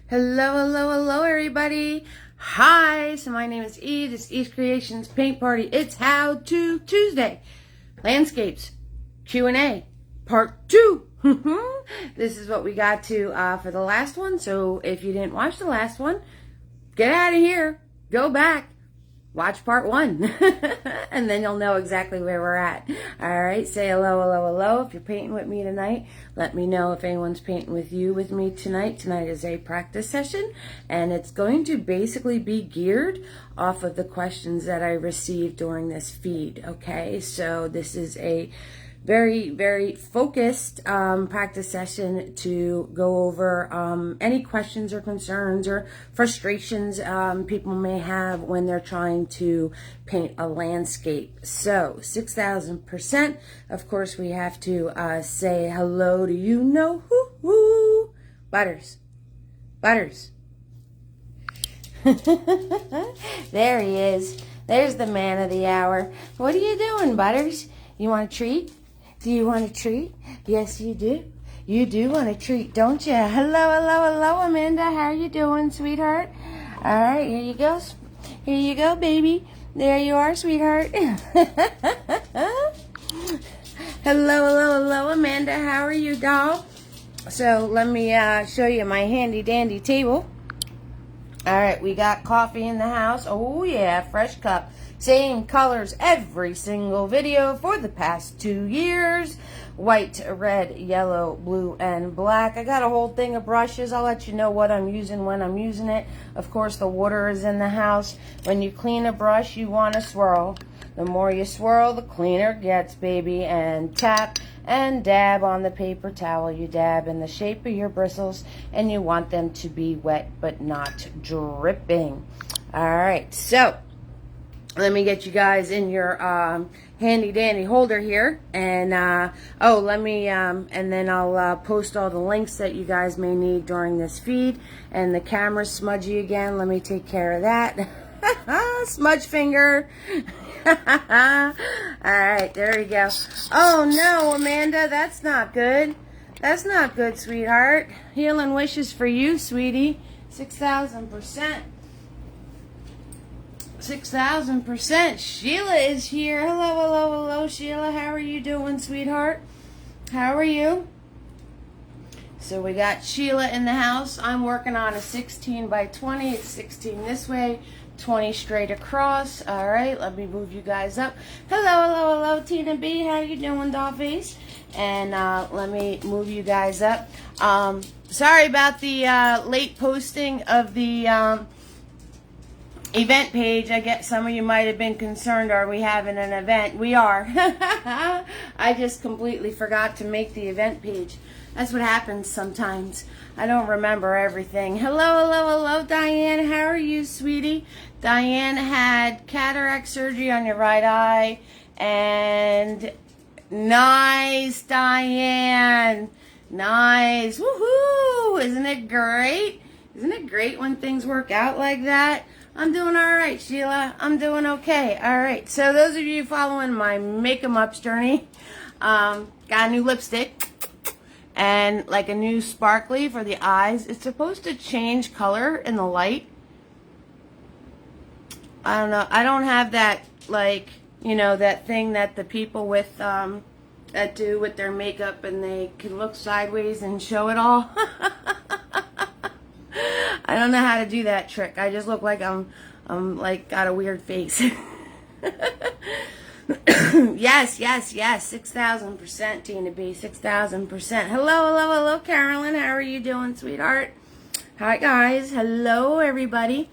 Hello, hello, hello, everybody. Hi, so my name is Eve. It's Eve's Creations Paint Party. It's How To Tuesday. Landscapes, Q&A, part 2. This is what we got to for the last one. So if you didn't watch the last one, get out of here. Go back. Watch part 1. And then you'll know exactly where we're at. All right, say hello, hello, hello. If you're painting with me tonight, let me know if anyone's painting with me tonight. Tonight is a practice session, and it's going to basically be geared off of the questions that I received during this feed. Okay, so this is a very, very focused practice session to go over any questions or concerns or frustrations people may have when they're trying to paint a landscape. So 6,000%. Of course, we have to say hello to you know who. Butters. Butters. There he is. There's the man of the hour. What are you doing, Butters? You want a treat? Do you want a treat? Yes, you do. You do want a treat, don't you? Hello, hello, hello, Amanda. How are you doing, sweetheart? All right, here you go. Here you go, baby. There you are, sweetheart. Hello, hello, hello, Amanda. How are you, doll? So let me show you my handy dandy table. All right, we got coffee in the house. Oh, yeah, fresh cup. Same colors every single video for the past 2 years. White, red, yellow, blue, and black. I got a whole thing of brushes. I'll let you know what I'm using when I'm using it. Of course, the water is in the house. When you clean a brush, you want to swirl. The more you swirl, the cleaner it gets, baby. And tap and dab on the paper towel. You dab in the shape of your bristles, and you want them to be wet but not dripping. All right, so let me get you guys in your handy dandy holder here, and let me and then I'll post all the links that you guys may need during this feed. And the camera's smudgy again. Let me take care of that. Smudge finger. All right, there we go. Oh no, Amanda, that's not good. That's not good, sweetheart. Healing wishes for you, sweetie. 6,000%. 6,000%. Sheila is here. Hello, hello, hello, Sheila. How are you doing, sweetheart? How are you? So we got Sheila in the house. I'm working on a 16 by 20. It's 16 this way, 20 straight across. All right, let me move you guys up. Hello, hello, hello, Tina B. How you doing, dollface? And let me move you guys up. Sorry about the late posting of the event page. I get some of you might have been concerned, are we having an event? We are. I just completely forgot to make the event page. That's what happens sometimes. I don't remember everything. Hello, hello, hello, Diane. How are you, sweetie? Diane had cataract surgery on your right eye. And nice, Diane. Nice. Woohoo! Isn't it great? Isn't it great when things work out like that? I'm doing all right, Sheila. I'm doing okay. All right. So those of you following my Make 'em Ups journey, got a new lipstick and like a new sparkly for the eyes. It's supposed to change color in the light. I don't know. I don't have that, like, you know, that thing that the people with that do with their makeup and they can look sideways and show it all. I don't know how to do that trick. I just look like I'm like got a weird face. Yes, yes, yes. 6,000%, Tina B. 6,000%. Hello, hello, hello, Carolyn. How are you doing, sweetheart? Hi, guys. Hello, everybody.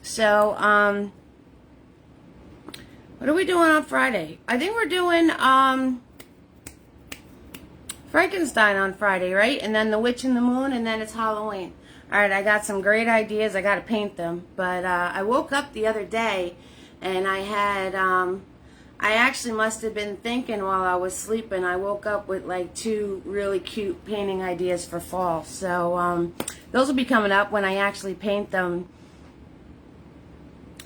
So, what are we doing on Friday? I think we're doing Frankenstein on Friday, right? And then The Witch in the Moon, and then it's Halloween. All right, I got some great ideas. I got to paint them. But I woke up the other day, and I had, I actually must have been thinking while I was sleeping. I woke up with like 2 really cute painting ideas for fall. So those will be coming up when I actually paint them.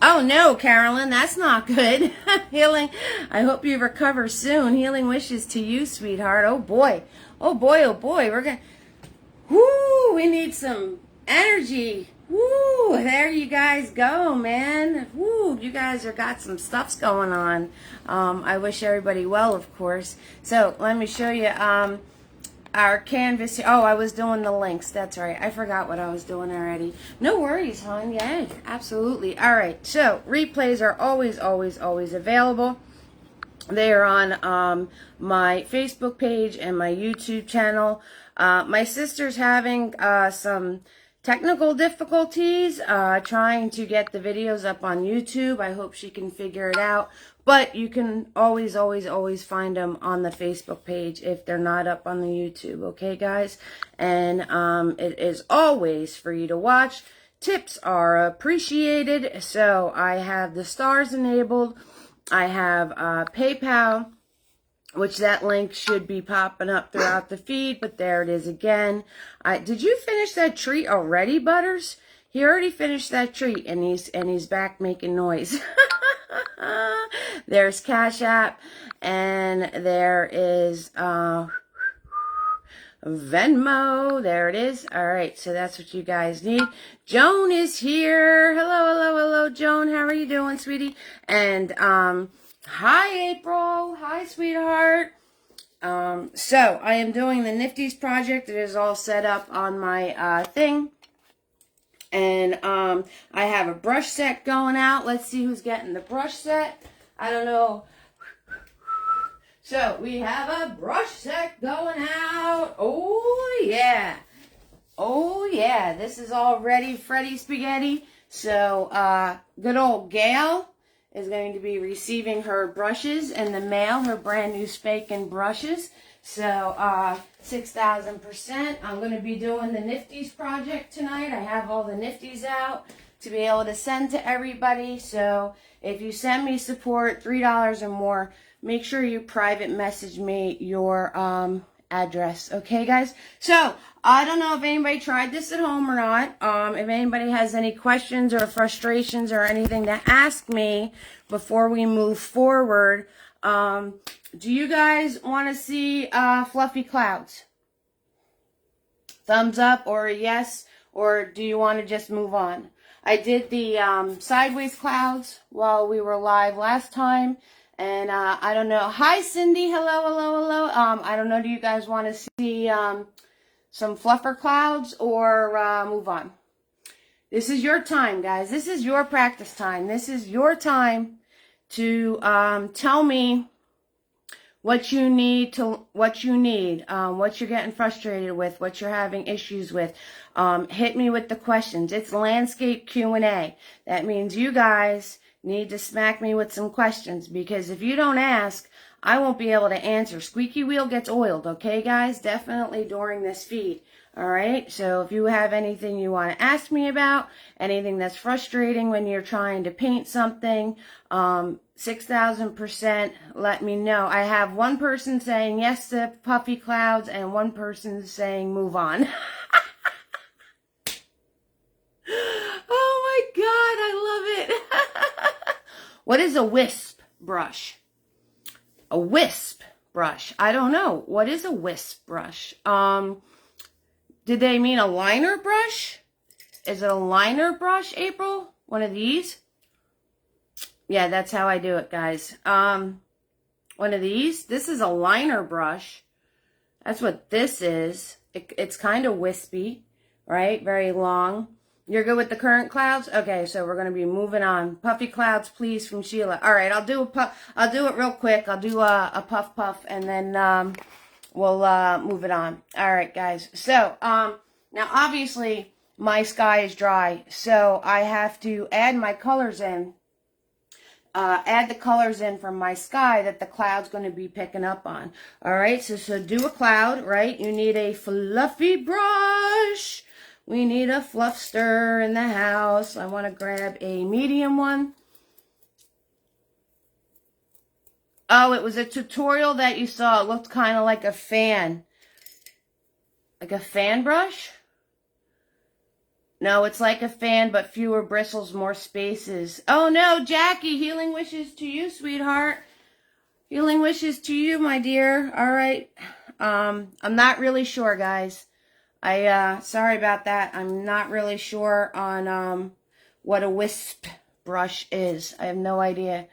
Oh no, Carolyn, that's not good. Healing. I hope you recover soon. Healing wishes to you, sweetheart. Oh boy. Oh boy, oh boy. We're going to... Whoo, we need some energy. Woo, there you guys go, man. Woo, you guys are got some stuffs going on. I wish everybody well, of course. So let me show you our canvas. Oh, I was doing the links. That's right. I forgot what I was doing already. No worries, hon. Yay, absolutely. All right. So replays are always, always, always available. They are on my Facebook page and my YouTube channel. My sister's having some technical difficulties trying to get the videos up on YouTube. I hope she can figure it out. But you can always, always, always find them on the Facebook page if they're not up on the YouTube. Okay, guys? And it is always free to watch. Tips are appreciated. So I have the stars enabled. I have PayPal, which that link should be popping up throughout the feed, but there it is again. Did you finish that treat already, Butters? He already finished that treat, and he's back making noise. There's Cash App, and there is Venmo. There it is. All right, so that's what you guys need. Joan is here. Hello, hello, hello, Joan. How are you doing, sweetie? And hi, April. Hi, sweetheart. So I am doing the Nifties project. It is all set up on my thing. And I have a brush set going out. Let's see who's getting the brush set. I don't know. So we have a brush set going out. Oh, yeah. Oh, yeah. This is all ready, Freddy Spaghetti. So good old Gail is going to be receiving her brushes in the mail, her brand new spanking brushes. So 6,000%. I'm going to be doing the Nifties project tonight. I have all the Nifties out to be able to send to everybody. So if you send me support, $3 or more, make sure you private message me your address. Okay, guys? So I don't know if anybody tried this at home or not. If anybody has any questions or frustrations or anything to ask me before we move forward, do you guys want to see fluffy clouds? Thumbs up or a yes, or do you want to just move on? I did the sideways clouds while we were live last time, and I don't know. Hi, Cindy. Hello, hello, hello. I don't know. Do you guys want to see some fluffer clouds or move on? This is your time, guys. This is your practice time. This is your time to tell me what you need, what you're getting frustrated with, what you're having issues with. Hit me with the questions. It's landscape Q&A. That means you guys need to smack me with some questions, because if you don't ask, I won't be able to answer. Squeaky wheel gets oiled, okay, guys? Definitely during this feed. All right, so if you have anything you want to ask me about, anything that's frustrating when you're trying to paint something, 6,000%, let me know. I have one person saying yes to puffy clouds and one person saying move on. Oh my God, I love it. What is a wisp brush? A wisp brush. I don't know. What is a wisp brush? Did they mean a liner brush? Is it a liner brush, April? One of these? Yeah, that's how I do it, guys. One of these. This is a liner brush. That's what this is. It's kind of wispy, right? Very long. You're good with the current clouds? Okay, so we're going to be moving on. Puffy clouds, please, from Sheila. All right, I'll do it real quick. I'll do a puff, and then we'll move it on. All right, guys. So, now obviously my sky is dry, so I have to add my colors in. Add the colors in from my sky that the cloud's going to be picking up on. All right, so do a cloud, right? You need a fluffy brush. We need a fluffster in the house. I want to grab a medium one. Oh, it was a tutorial that you saw. It looked kind of like a fan. Like a fan brush? No, it's like a fan, but fewer bristles, more spaces. Oh, no, Jackie, healing wishes to you, sweetheart. Healing wishes to you, my dear. All right. I'm not really sure, guys. Sorry about that. I'm not really sure on, what a wisp brush is. I have no idea.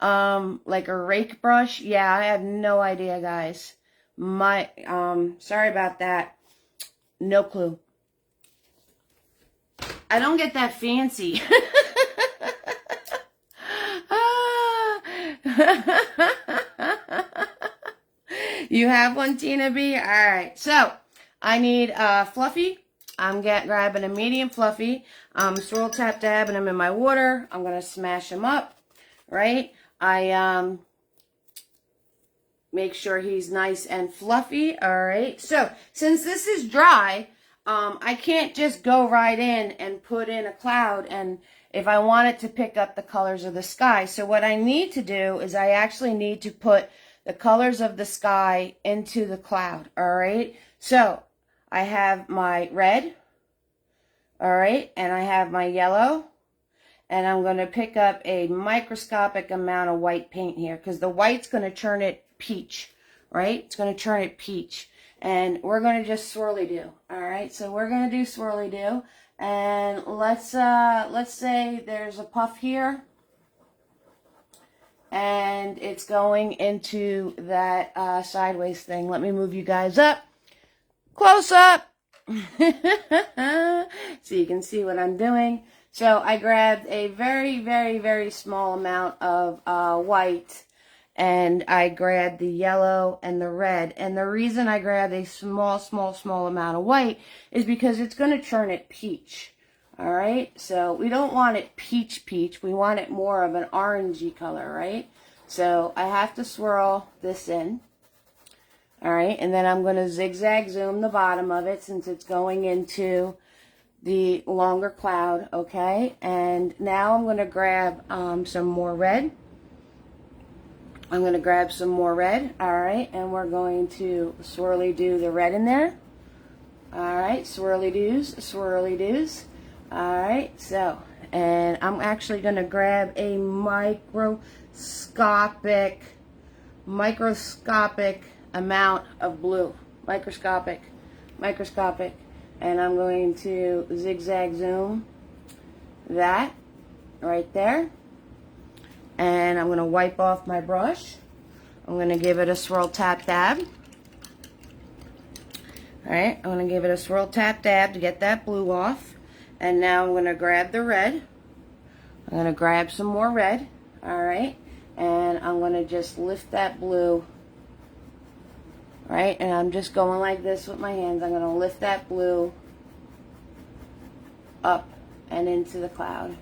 Like a rake brush? Yeah, I have no idea, guys. Sorry about that. No clue. I don't get that fancy. You have one, Tina B? All right. So, I need a fluffy. I'm grabbing a medium fluffy. Swirl, tap, dabbing them in my water. I'm going to smash them up, right? I make sure he's nice and fluffy, all right? So, since this is dry, I can't just go right in and put in a cloud and if I want it to pick up the colors of the sky. So what I need to do is I actually need to put the colors of the sky into the cloud, all right? So I have my red, all right, and I have my yellow, and I'm going to pick up a microscopic amount of white paint here because the white's going to turn it peach, right? It's going to turn it peach. And we're going to just swirly do, all right? So we're going to do swirly do. And let's say there's a puff here. And it's going into that sideways thing. Let me move you guys up. Close up. So you can see what I'm doing. So I grabbed a very, very, very small amount of white. And I grabbed the yellow and the red. And the reason I grabbed a small amount of white is because it's going to turn it peach. All right? So we don't want it peach. We want it more of an orangey color, right? So I have to swirl this in. All right? And then I'm going to zigzag zoom the bottom of it since it's going into the longer cloud, okay? And now I'm going to grab some more red. I'm going to grab some more red, all right, and we're going to swirly do the red in there. All right, swirly doos, all right, so, and I'm actually going to grab a microscopic amount of blue, microscopic, and I'm going to zigzag zoom that right there. And I'm going to wipe off my brush. I'm going to give it a swirl, tap, dab. All right, I'm going to give it a swirl, tap, dab to get that blue off. And now I'm going to grab the red. I'm going to grab some more red. All right, and I'm going to just lift that blue. Right, and I'm just going like this with my hands. I'm going to lift that blue up and into the cloud.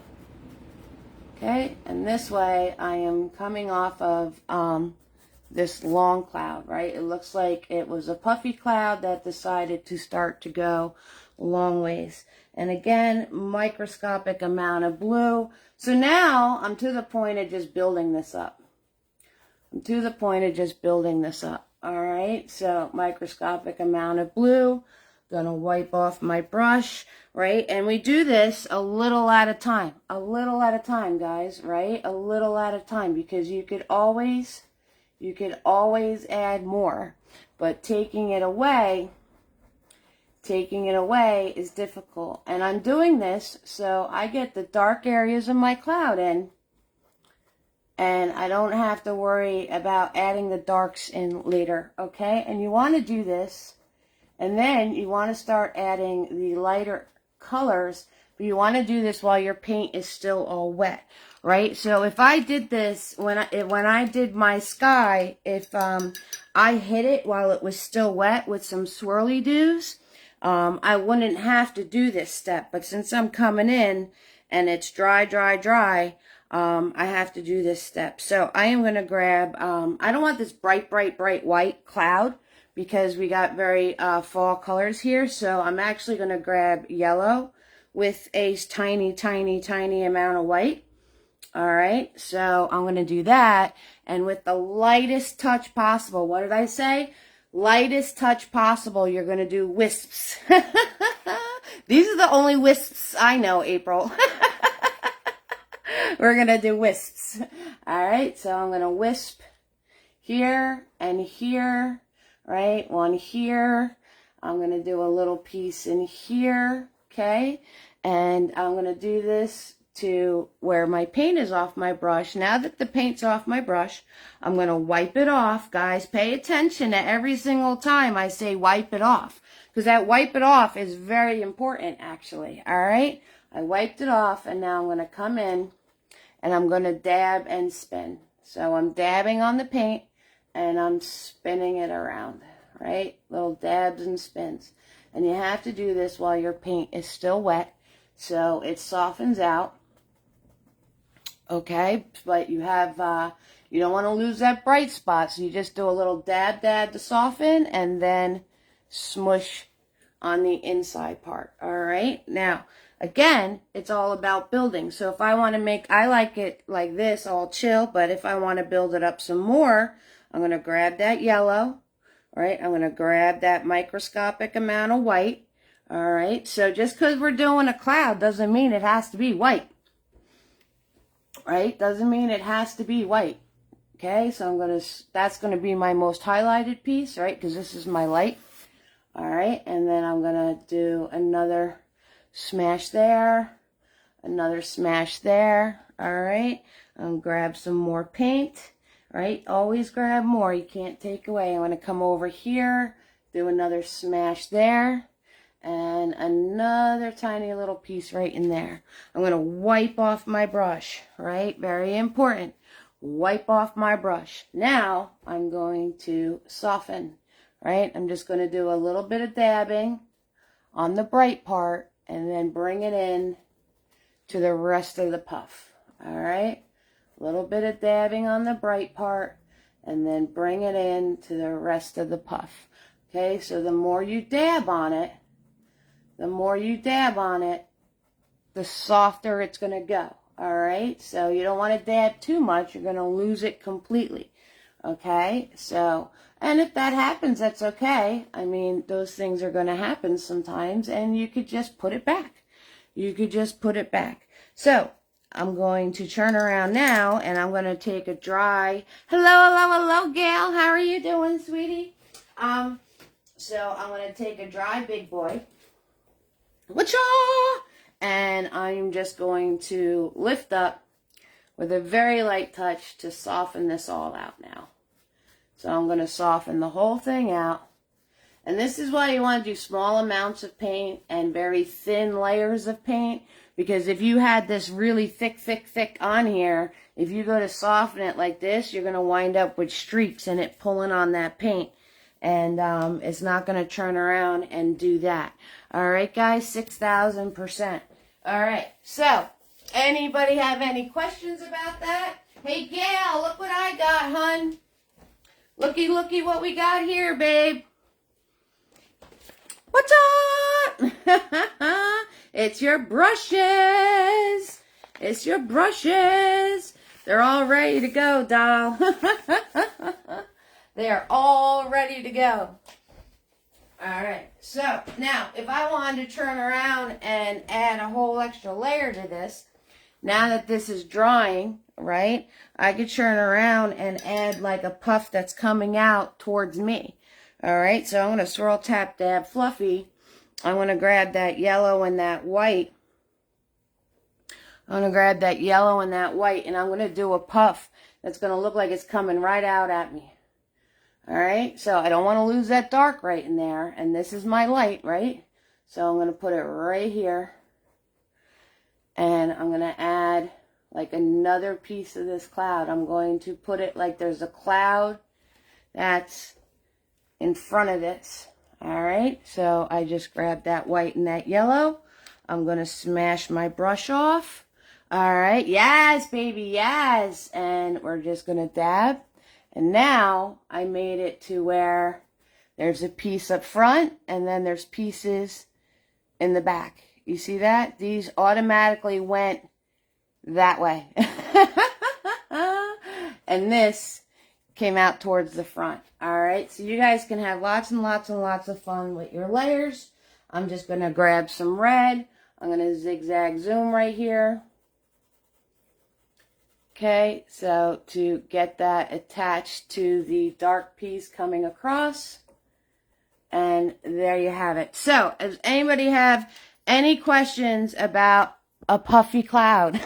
Okay, and this way I am coming off of this long cloud, right? It looks like it was a puffy cloud that decided to start to go long ways. And again, microscopic amount of blue. So now I'm to the point of just building this up. All right, so microscopic amount of blue. Gonna wipe off my brush, right? And we do this a little at a time, guys, right? A little at a time, because you could always add more, but taking it away is difficult. And I'm doing this so I get the dark areas of my cloud in, and I don't have to worry about adding the darks in later, okay? And you want to do this. And then you want to start adding the lighter colors, but you want to do this while your paint is still all wet, right? So if I did this, when I did my sky, if I hit it while it was still wet with some swirly doos, I wouldn't have to do this step. But since I'm coming in and it's dry, I have to do this step. So I am going to grab, I don't want this bright white cloud, because we got very fall colors here. So I'm actually going to grab yellow with a tiny amount of white. All right, so I'm going to do that. And with the lightest touch possible, what did I say? Lightest touch possible, you're going to do wisps. These are the only wisps I know, April. We're going to do wisps. All right, so I'm going to wisp here and here. Right, one here. I'm going to do a little piece in here, okay? And I'm going to do this to where my paint is off my brush. Now that the paint's off my brush, I'm going to wipe it off. Guys, pay attention to every single time I say wipe it off, because that wipe it off is very important, actually. All right? I wiped it off, and now I'm going to come in, and I'm going to dab and spin. So I'm dabbing on the paint, and I'm spinning it around, right? Little dabs and spins. And you have to do this while your paint is still wet, so it softens out. Okay, but you have, you don't want to lose that bright spot, so you just do a little dab to soften, and then smush on the inside part. All right, now, again, it's all about building. So if I want to make, I like it like this, all chill, but if I want to build it up some more, I'm going to grab that yellow, all right? I'm going to grab that microscopic amount of white, all right? So just because we're doing a cloud doesn't mean it has to be white. Right? Doesn't mean it has to be white. Okay, so that's going to be my most highlighted piece, right? Because this is my light. All right, and then I'm going to do another smash there, another smash there. All right, grab some more paint. All right, always grab more. You can't take away. I'm going to come over here, do another smash there. And another tiny little piece right in there. I'm going to wipe off my brush, right? Very important. Wipe off my brush. Now, I'm going to soften, right? I'm just going to do a little bit of dabbing on the bright part and then bring it in to the rest of the puff, all right? A little bit of dabbing on the bright part and then bring it in to the rest of the puff. Okay, so the more you dab on it, the softer it's going to go, all right? So you don't want to dab too much. You're going to lose it completely, okay? So, and if that happens, that's okay. I mean, those things are going to happen sometimes, and you could just put it back. You could just put it back. So, I'm going to turn around now, and I'm going to take a dry, hello, Gail. How are you doing, sweetie? So I'm going to take a dry big boy. Whatcha? And I'm just going to lift up with a very light touch to soften this all out now. So I'm going to soften the whole thing out. And this is why you want to do small amounts of paint and very thin layers of paint. Because if you had this really thick on here, if you go to soften it like this, you're going to wind up with streaks in it pulling on that paint. And it's not going to turn around and do that. All right, guys, 6,000%. All right, so anybody have any questions about that? Hey, Gail, look what I got, hun. Looky what we got here, babe. What's up? It's your brushes. It's your brushes. They're all ready to go, doll. They're all ready to go. All right, so now if I wanted to turn around and add a whole extra layer to this, now that this is drying, right, I could turn around and add like a puff that's coming out towards me. All right, so I'm going to swirl, tap, dab, fluffy. I'm going to grab that yellow and that white. I'm going to grab that yellow and that white, and I'm going to do a puff that's going to look like it's coming right out at me. All right, so I don't want to lose that dark right in there, and this is my light, right? So I'm going to put it right here, and I'm going to add like another piece of this cloud. I'm going to put it like there's a cloud that's in front of this. All right, so I just grabbed that white and that yellow. I'm going to smash my brush off. All right, yes, baby, yes. And we're just going to dab. And now I made it to where there's a piece up front and then there's pieces in the back. You see that? These automatically went that way. And this came out towards the front. All right, so you guys can have lots and lots and lots of fun with your layers. I'm just going to grab some red. I'm going to zigzag zoom right here. Okay, so to get that attached to the dark piece coming across. And there you have it. So, does anybody have any questions about a puffy cloud?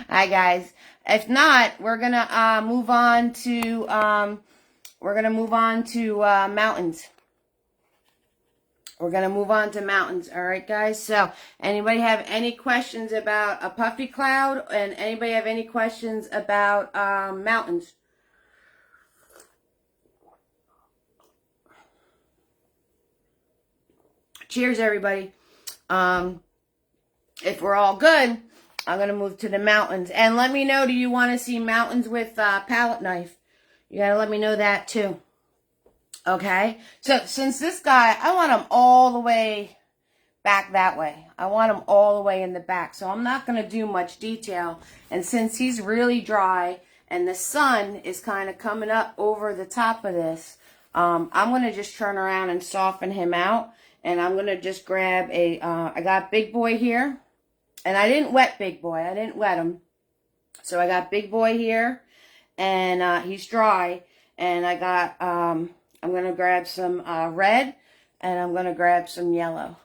Hi, guys. If not, we're gonna move on to mountains. We're gonna move on to mountains. All right, guys. So, anybody have any questions about a puffy cloud? And anybody have any questions about mountains? Cheers, everybody. If we're all good, I'm going to move to the mountains. And let me know, do you want to see mountains with palette knife? You got to let me know that too. Okay? So, since this guy, I want him all the way back that way. I want him all the way in the back. So, I'm not going to do much detail. And since he's really dry and the sun is kind of coming up over the top of this, I'm going to just turn around and soften him out. And I'm going to just grab I got Big Boy here. And I didn't wet Big Boy. I didn't wet him. So I got Big Boy here. And he's dry. And I got, I'm going to grab some red. And I'm going to grab some yellow.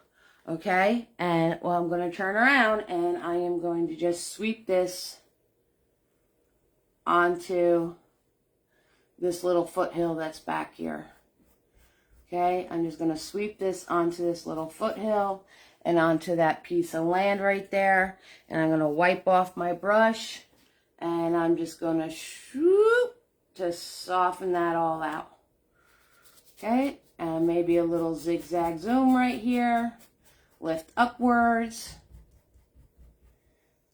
Okay? And, well, I'm going to turn around. And I am going to just sweep this onto this little foothill that's back here. Okay, I'm just going to sweep this onto this little foothill and onto that piece of land right there. And I'm going to wipe off my brush. And I'm just going to shoop to soften that all out. Okay, and maybe a little zigzag zoom right here. Lift upwards.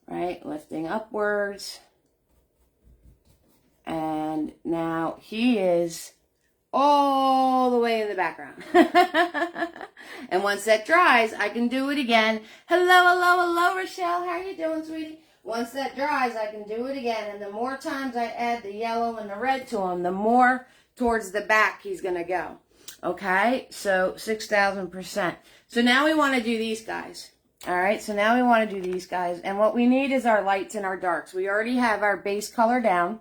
Right, lifting upwards. And now he is all the way in the background. And once that dries, I can do it again. Hello, Rochelle. How are you doing, sweetie? Once that dries, I can do it again. And the more times I add the yellow and the red to him, the more towards the back he's going to go. Okay? So, 6,000%. So now we want to do these guys. All right? So now we want to do these guys. And what we need is our lights and our darks. We already have our base color down.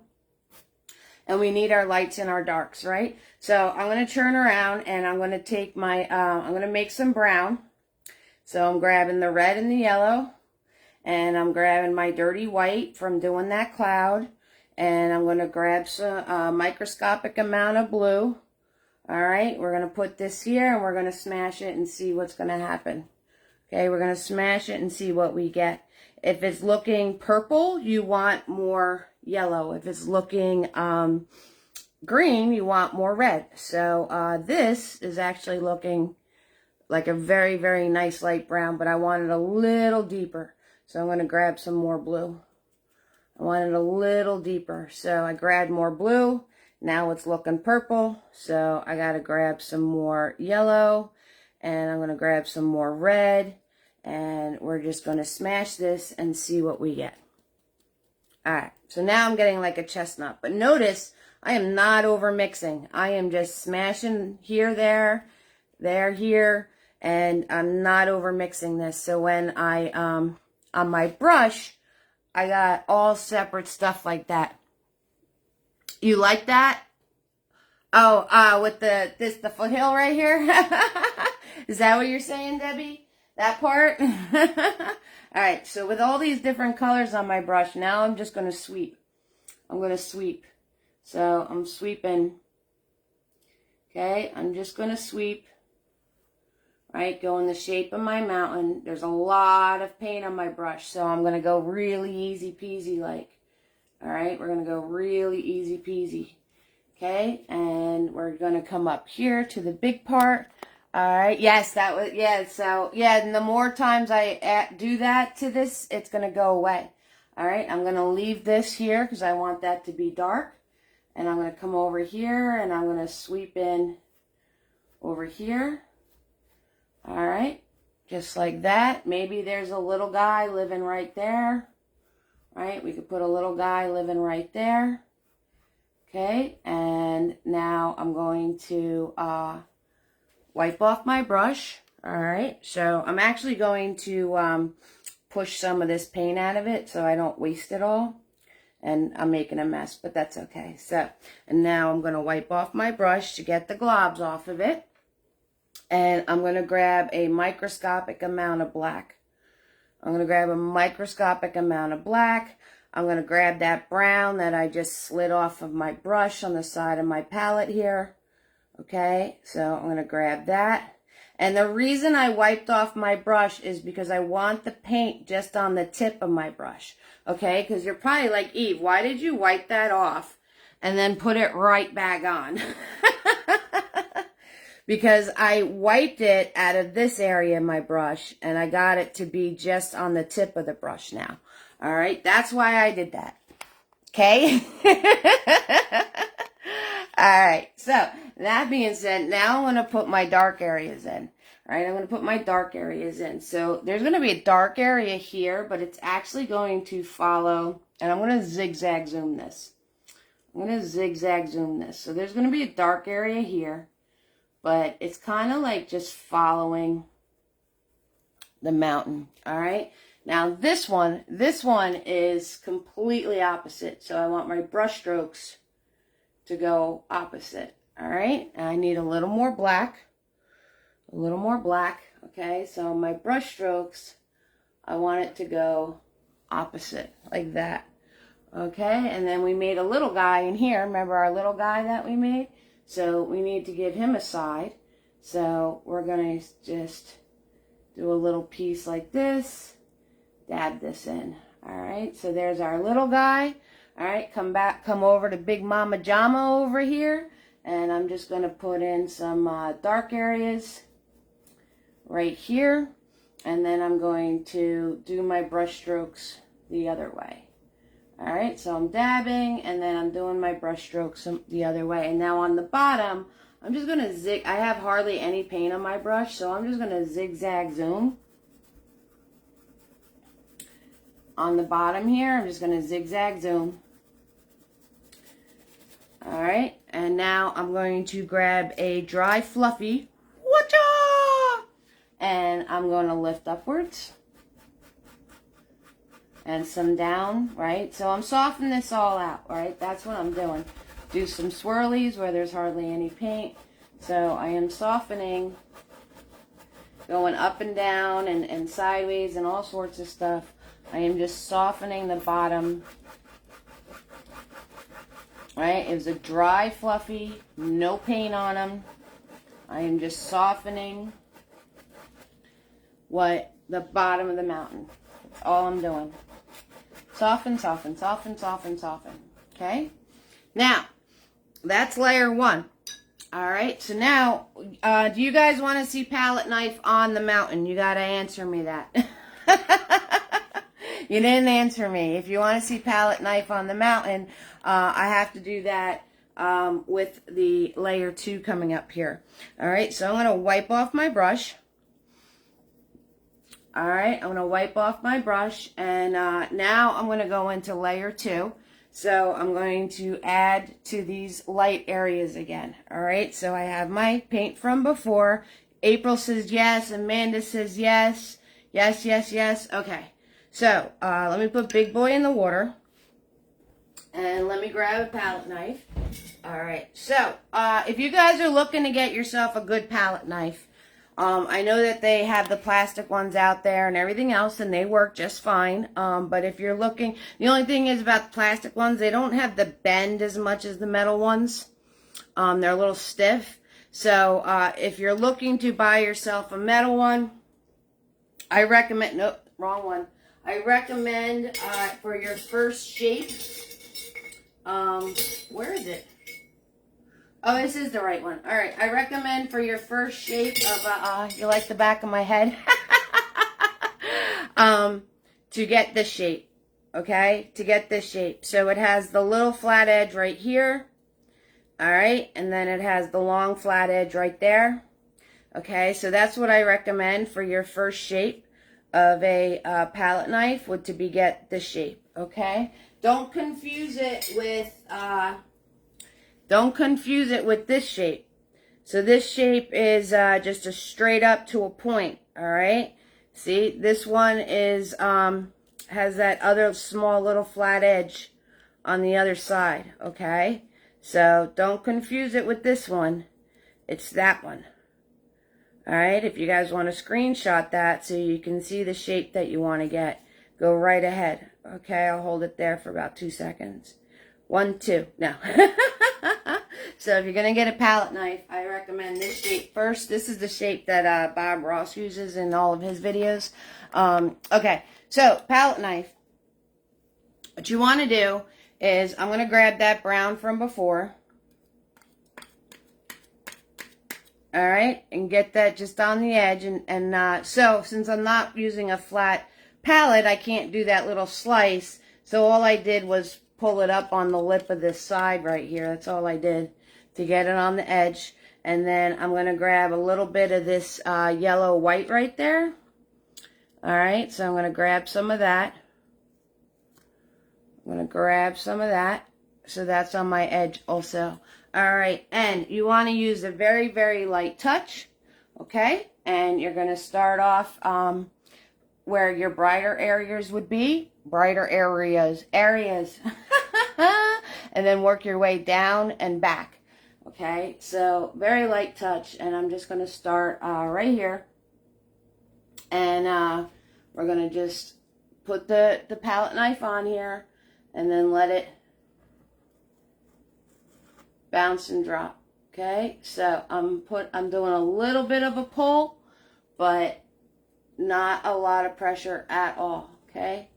And we need our lights and our darks, right? So I'm going to turn around and I'm going to take my, I'm going to make some brown. So I'm grabbing the red and the yellow. And I'm grabbing my dirty white from doing that cloud. And I'm going to grab some microscopic amount of blue. All right, we're going to put this here and we're going to smash it and see what's going to happen. Okay, we're going to smash it and see what we get. If it's looking purple, you want more yellow. If it's looking green, you want more red. So this is actually looking like a very, very nice light brown, but I want it a little deeper. So I'm going to grab some more blue. I want it a little deeper. So I grabbed more blue. Now it's looking purple. So I got to grab some more yellow. And I'm going to grab some more red. And we're just going to smash this and see what we get. Alright, so now I'm getting like a chestnut. But notice, I am not over mixing. I am just smashing here, there, here. And I'm not over mixing this. So when I, on my brush, I got all separate stuff like that. You like that? Oh, with the foothill right here? Is that what you're saying, Debbie? That part? Alright, so with all these different colors on my brush, now I'm just going to sweep. I'm going to sweep. So I'm sweeping. Okay, I'm just going to sweep. Right, go in the shape of my mountain. There's a lot of paint on my brush, so I'm going to go really easy peasy like. Alright, we're going to go really easy peasy. Okay, and we're going to come up here to the big part. Alright, yes, that was, yeah, so, yeah, and the more times I do that to this, it's going to go away. Alright, I'm going to leave this here because I want that to be dark. And I'm going to come over here and I'm going to sweep in over here. Alright, just like that. Maybe there's a little guy living right there. Right, we could put a little guy living right there. Okay, and now I'm going to wipe off my brush. Alright, so I'm actually going to push some of this paint out of it so I don't waste it all. And I'm making a mess, but that's okay. So, and now I'm going to wipe off my brush to get the globs off of it. And I'm going to grab a microscopic amount of black. I'm going to grab a microscopic amount of black. I'm going to grab that brown that I just slid off of my brush on the side of my palette here. Okay, so I'm going to grab that. And the reason I wiped off my brush is because I want the paint just on the tip of my brush. Okay, because you're probably like, Eve, why did you wipe that off and then put it right back on? Because I wiped it out of this area of my brush and I got it to be just on the tip of the brush now. All right, that's why I did that. Okay? All right, so that being said, now I'm going to put my dark areas in. All right, I'm going to put my dark areas in. So there's going to be a dark area here, but it's actually going to follow, and I'm going to zigzag zoom this. I'm going to zigzag zoom this. So there's going to be a dark area here, but it's kind of like just following the mountain. All right, now this one is completely opposite. So I want my brush strokes to go opposite. All right, and I need a little more black. A little more black. Okay, so my brush strokes, I want it to go opposite, like that. Okay, and then we made a little guy in here. Remember our little guy that we made? So we need to give him a side. So we're going to just do a little piece like this. Dab this in. All right, so there's our little guy. All right, come over to Big Mama Jama over here. And I'm just going to put in some dark areas right here. And then I'm going to do my brush strokes the other way. All right, so I'm dabbing and then I'm doing my brush strokes the other way. And now on the bottom, I'm just going to zig. I have hardly any paint on my brush, so I'm just going to zigzag zoom. On the bottom here, I'm just going to zigzag zoom. All right, and now I'm going to grab a dry fluffy, and I'm going to lift upwards and some down, right? So I'm softening this all out, right? That's what I'm doing. Do some swirlies where there's hardly any paint. So I am softening, going up and down and sideways and all sorts of stuff. I am just softening the bottom. Right, it was a dry fluffy, no paint on them. I am just softening the bottom of the mountain. That's all I'm doing. Soften, soften, soften, soften, soften. Okay? Now, that's layer one. All right, so now, do you guys want to see palette knife on the mountain? You got to answer me that. You didn't answer me. If you want to see palette knife on the mountain, I have to do that with the layer 2 coming up here. All right, so I'm going to wipe off my brush. All right, I'm going to wipe off my brush, and now I'm going to go into layer 2. So I'm going to add to these light areas again. All right, so I have my paint from before. April says yes. Amanda says yes. Yes, yes, yes. Okay. So, let me put Big Boy in the water. And let me grab a palette knife. Alright, so, if you guys are looking to get yourself a good palette knife, I know that they have the plastic ones out there and everything else, and they work just fine. But if you're looking, the only thing is about the plastic ones, they don't have the bend as much as the metal ones. They're a little stiff. So, if you're looking to buy yourself a metal one, I recommend, nope, wrong one. I recommend for your first shape, where is it? Oh, this is the right one. All right, I recommend for your first shape of, you like the back of my head? To get this shape, okay? To get this shape. So it has the little flat edge right here, all right? And then it has the long flat edge right there, okay? So that's what I recommend for your first shape of a palette knife, would to get the shape, okay? Don't confuse it with this shape. So this shape is just a straight up to a point, all right? See, this one is has that other small little flat edge on the other side, okay? So don't confuse it with this one. It's that one. All right, if you guys want to screenshot that so you can see the shape that you want to get, go right ahead. Okay, I'll hold it there for about 2 seconds. 1, 2, no. So if you're going to get a palette knife, I recommend this shape first. This is the shape that Bob Ross uses in all of his videos. Okay, so palette knife. What you want to do is I'm going to grab that brown from before. All right, and get that just on the edge. So since I'm not using a flat palette, I can't do that little slice. So all I did was pull it up on the lip of this side right here. That's all I did to get it on the edge. And then I'm going to grab a little bit of this yellow white right there. All right, so I'm going to grab some of that. I'm going to grab some of that. So that's on my edge also. All right, and you want to use a very, very light touch, okay? And you're going to start off where your brighter areas would be. Brighter areas. And then work your way down and back, okay? So very light touch, and I'm just going to start right here. And we're going to just put the palette knife on here and then let it bounce and drop. Okay, so I'm doing a little bit of a pull, but not a lot of pressure at all. Okay,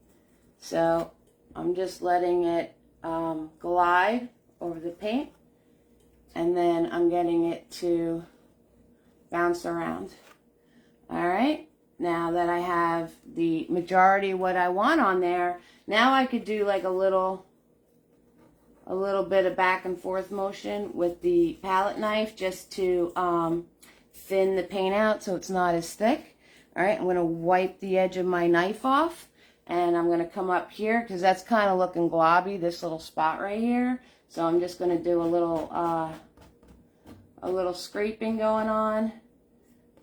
so I'm just letting it glide over the paint, and then I'm getting it to bounce around. All right, now that I have the majority of what I want on there, now I could do like a little bit of back and forth motion with the palette knife just to thin the paint out so it's not as thick. All right, I'm going to wipe the edge of my knife off, and I'm going to come up here because that's kind of looking globby, this little spot right here. So I'm just going to do a little scraping going on.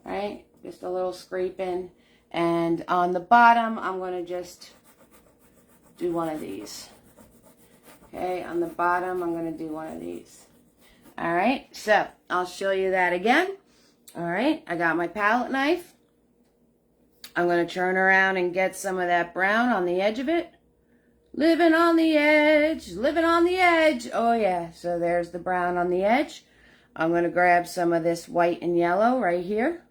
All right, just a little scraping. And on the bottom, I'm going to just do one of these. Okay, on the bottom, I'm going to do one of these. All right, so I'll show you that again. All right, I got my palette knife. I'm going to turn around and get some of that brown on the edge of it. Living on the edge, living on the edge. Oh, yeah, so there's the brown on the edge. I'm going to grab some of this white and yellow right here.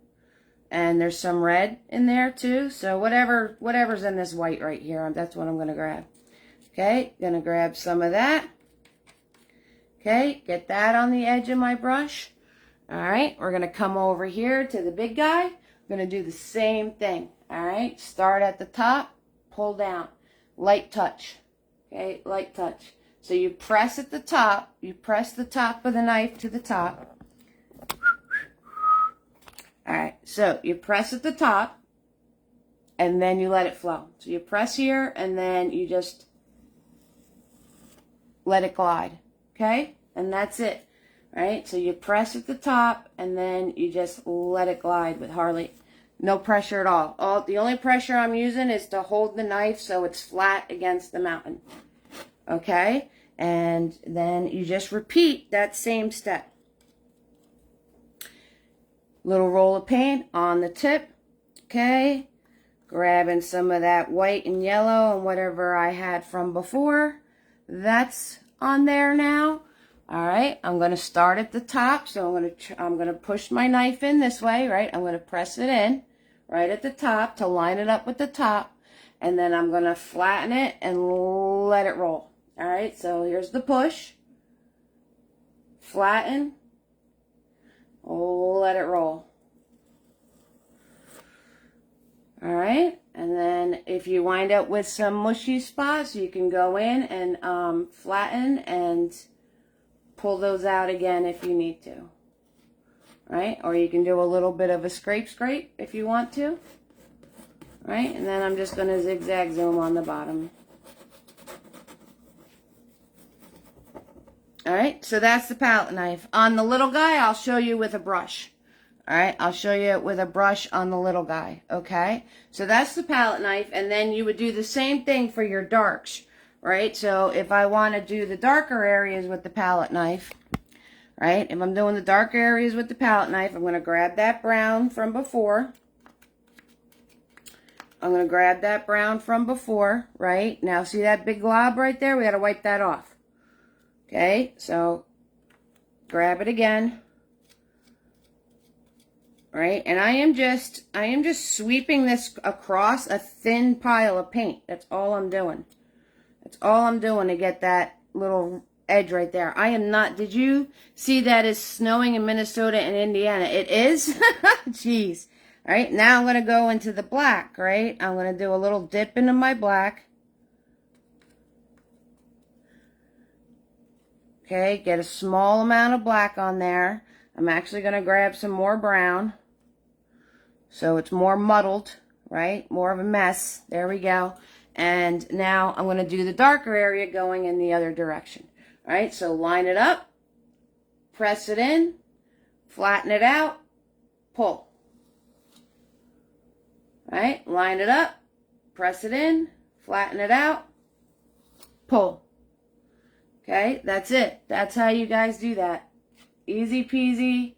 And there's some red in there, too. So whatever's in this white right here, that's what I'm going to grab. Okay, gonna grab some of that. Okay, get that on the edge of my brush. All right, we're gonna come over here to the big guy. We're gonna do the same thing. All right, start at the top, pull down, light touch. Okay, light touch. So you press at the top, you press the top of the knife to the top. All right, so you press at the top, and then you let it flow. So you press here, and then you just let it glide, okay? And that's it, right? So you press at the top, and then you just let it glide with hardly no pressure at all. The only pressure I'm using is to hold the knife so it's flat against the mountain, okay? And then you just repeat that same step. Little roll of paint on the tip, okay? Grabbing some of that white and yellow and whatever I had from before. That's on there now. All right, I'm going to start at the top. So I'm going to push my knife in this way, right? I'm going to press it in right at the top to line it up with the top, and then I'm going to flatten it and let it roll. All right, so here's the push. Flatten. Let it roll. All right, and then if you wind up with some mushy spots, you can go in and flatten and pull those out again if you need to. Right, or you can do a little bit of a scrape if you want to. Right, and then I'm just going to zigzag zoom on the bottom. All right, so that's the palette knife. On the little guy, I'll show you with a brush. All right, I'll show you with a brush on the little guy, okay? So that's the palette knife, and then you would do the same thing for your darks, right? So if I want to do the darker areas with the palette knife, right? If I'm doing the darker areas with the palette knife, I'm going to grab that brown from before. I'm going to grab that brown from before, right? Now see that big glob right there? We got to wipe that off. Okay, so grab it again. Right? And I am just sweeping this across a thin pile of paint. That's all I'm doing. That's all I'm doing to get that little edge right there. I am not, did you see that it's snowing in Minnesota and Indiana? It is? Jeez. All right, now I'm going to go into the black, right? I'm going to do a little dip into my black. Okay, get a small amount of black on there. I'm actually going to grab some more brown. So it's more muddled, right? More of a mess. There we go. And now I'm going to do the darker area going in the other direction. All right, so line it up, press it in, flatten it out, pull. All right, line it up, press it in, flatten it out, pull. Okay, that's it. That's how you guys do that. Easy peasy,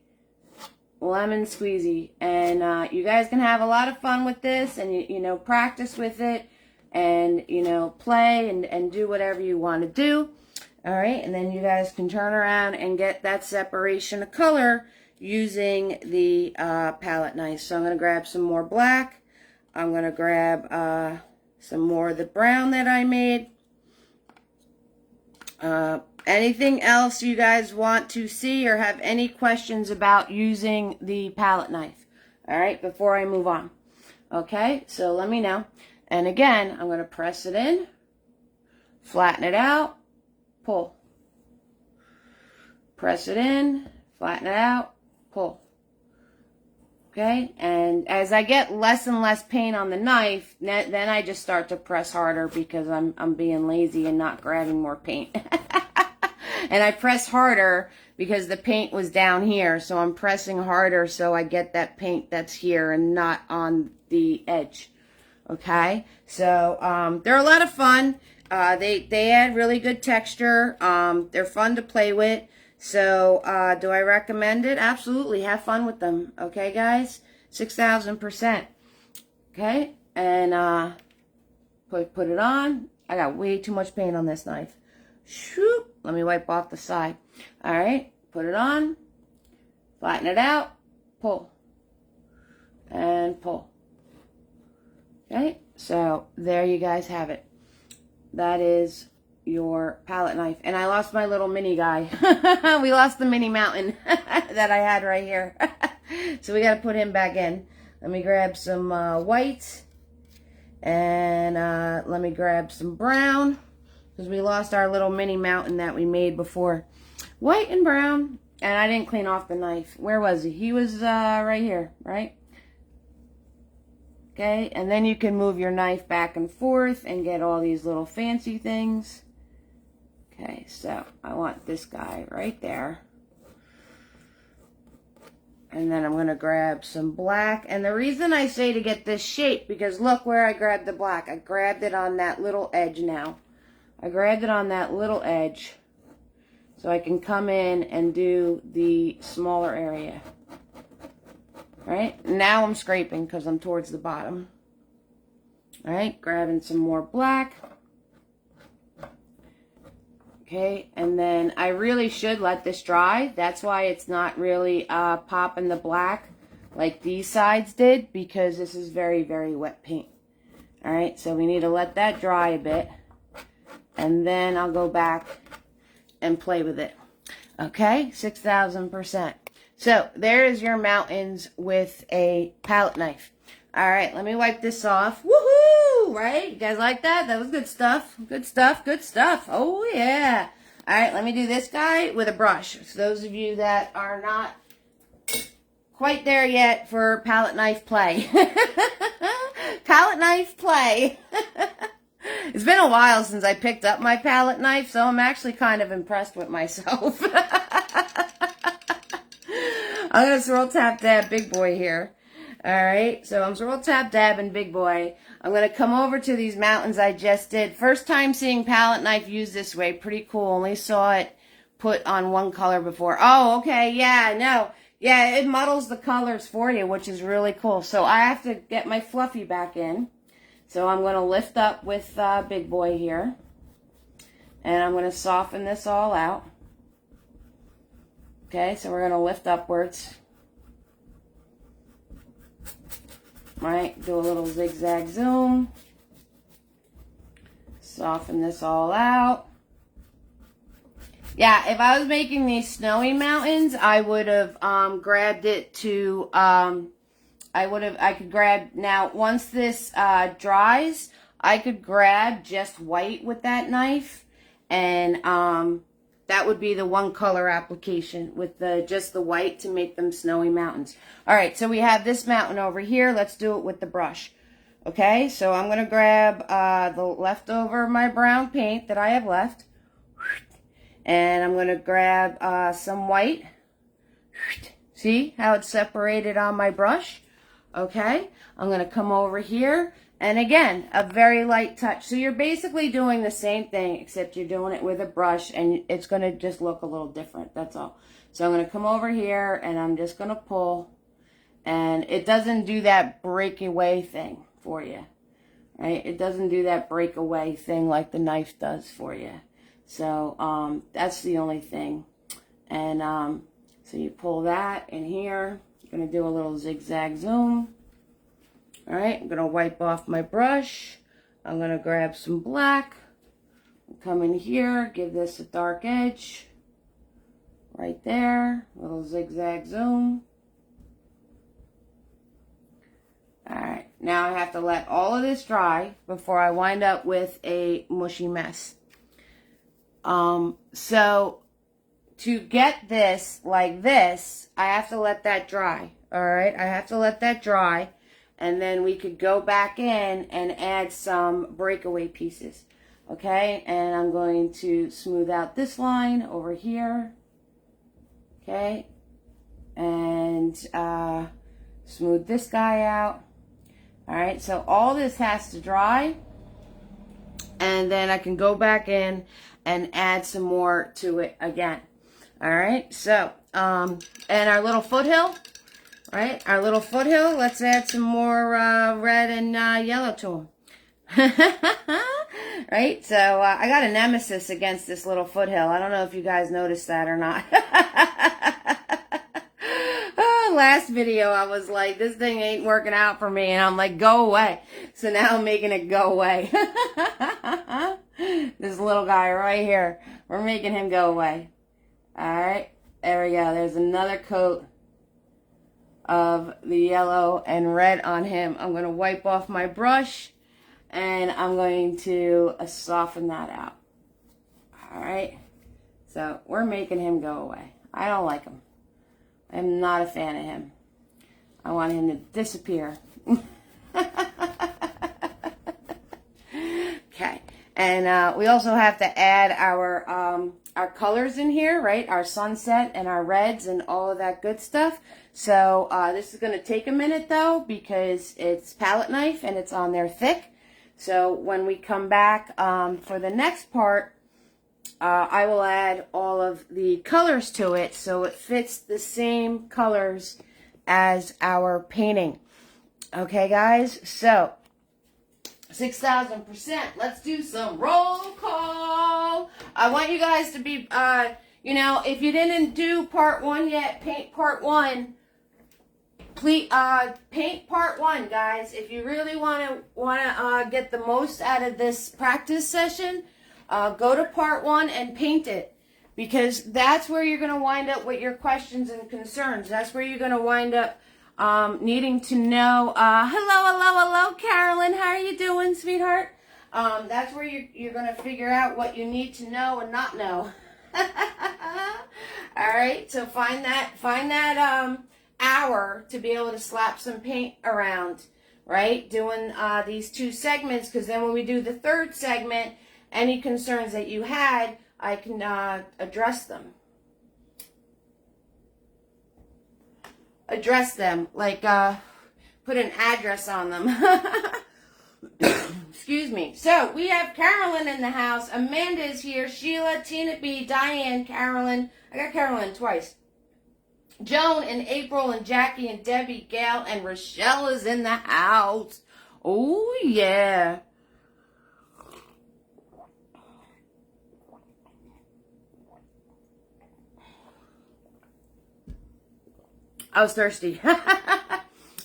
lemon squeezy. And you guys can have a lot of fun with this, and you know, practice with it, and you know, play and do whatever you want to do. All right, and then you guys can turn around and get that separation of color using the palette knife. So I'm going to grab some more black. I'm going to grab some more of the brown that I made. Anything else you guys want to see or have any questions about using the palette knife? All right, before I move on. Okay, so let me know. And again, I'm going to press it in, flatten it out, pull. Press it in, flatten it out, pull. Okay, and as I get less and less paint on the knife, then I just start to press harder because I'm being lazy and not grabbing more paint. And I press harder because the paint was down here, so I'm pressing harder so I get that paint that's here and not on the edge. Okay, so they're a lot of fun. They add really good texture. They're fun to play with. So do I recommend it? Absolutely. Have fun with them. Okay, guys? 6,000%. Okay, and put it on. I got way too much paint on this knife. Shoot. Let me wipe off the side. All right, put it on. Flatten it out. Pull. And pull. Okay, so there you guys have it. That is your palette knife. And I lost my little mini guy. We lost the mini mountain that I had right here. So we got to put him back in. Let me grab some white. And let me grab some brown. Because we lost our little mini mountain that we made before. White and brown. And I didn't clean off the knife. Where was he? He was right here, right? Okay, and then you can move your knife back and forth and get all these little fancy things. Okay, so I want this guy right there. And then I'm going to grab some black. And the reason I say to get this shape, because look where I grabbed the black. I grabbed it on that little edge now. I grabbed it on that little edge. So I can come in and do the smaller area. Alright, now I'm scraping because I'm towards the bottom. Alright, grabbing some more black. Okay, and then I really should let this dry. That's why it's not really popping the black like these sides did, because this is very, very wet paint. Alright, so we need to let that dry a bit. And then I'll go back and play with it. Okay, 6,000%. So, there is your mountains with a palette knife. Alright, let me wipe this off. Woohoo! Right? You guys like that? That was good stuff. Good stuff, good stuff. Oh, yeah. Alright, let me do this guy with a brush. So, those of you that are not quite there yet for palette knife play. Palette knife play. It's been a while since I picked up my palette knife, so I'm actually kind of impressed with myself. I'm going to swirl tap that big boy here. All right, so I'm Swirl Tap Dabbing Big Boy. I'm going to come over to these mountains I just did. First time seeing palette knife used this way. Pretty cool. Only saw it put on one color before. Oh, okay. Yeah, no. Yeah, it muddles the colors for you, which is really cool. So I have to get my fluffy back in. So I'm going to lift up with Big Boy here. And I'm going to soften this all out. Okay, so we're going to lift upwards. Right, do a little zigzag zoom. Soften this all out. Yeah, if I was making these snowy mountains, I would have grabbed it to, I could grab, now once this dries, I could grab just white with that knife, and that would be the one color application with just the white to make them snowy mountains. All right, so we have this mountain over here. Let's do it with the brush. Okay, so I'm going to grab the leftover my brown paint that I have left. And I'm going to grab some white. See how it's separated on my brush? Okay, I'm going to come over here. And again, a very light touch. So you're basically doing the same thing, except you're doing it with a brush, and it's going to just look a little different. That's all. So I'm going to come over here, and I'm just going to pull. And it doesn't do that breakaway thing for you. Right? It doesn't do that breakaway thing like the knife does for you. So that's the only thing. And so you pull that in here. You're going to do a little zigzag zoom. All right, I'm going to wipe off my brush. I'm going to grab some black. Come in here, give this a dark edge. Right there, little zigzag zoom. All right, now I have to let all of this dry before I wind up with a mushy mess. So to get this like this, I have to let that dry. All right, I have to let that dry. And then we could go back in and add some breakaway pieces. Okay, and I'm going to smooth out this line over here. Okay, and smooth this guy out. All right, so all this has to dry. And then I can go back in and add some more to it again. All right, so, and our little foothill. Right, our little foothill, let's add some more red and yellow to them. Right, so I got a nemesis against this little foothill. I don't know if you guys noticed that or not. Last video, I was like, this thing ain't working out for me. And I'm like, go away. So now I'm making it go away. This little guy right here. We're making him go away. All right, there we go. There's another coat of the yellow and red on him. I'm going to wipe off my brush and I'm going to soften that out. All right, so we're making him go away. I don't like him. I'm not a fan of him. I want him to disappear. Okay, and we also have to add our colors in here, right? Our sunset and our reds and all of that good stuff. So this is going to take a minute though, because it's palette knife and it's on there thick. So when we come back for the next part, I will add all of the colors to it so it fits the same colors as our painting. Okay, guys, so 6,000%. Let's do some roll call. I want you guys to be, you know, if you didn't do part 1 yet, paint part 1. Please, paint part 1, guys. If you really want to get the most out of this practice session, go to part 1 and paint it, because that's where you're going to wind up with your questions and concerns. That's where you're going to wind up needing to know. Hello, Carolyn. How are you doing, sweetheart? That's where you're going to figure out what you need to know and not know. All right, so find that hour to be able to slap some paint around, right? Doing these 2 segments, because then when we do the 3rd segment, any concerns that you had, I can address them. Like put an address on them. Excuse me. So we have Carolyn in the house. Amanda is here. Sheila, Tina B, Diane, Carolyn. I got Carolyn twice. Joan and April and Jackie and Debbie, Gail and Rochelle is in the house. Oh, yeah. I was thirsty. All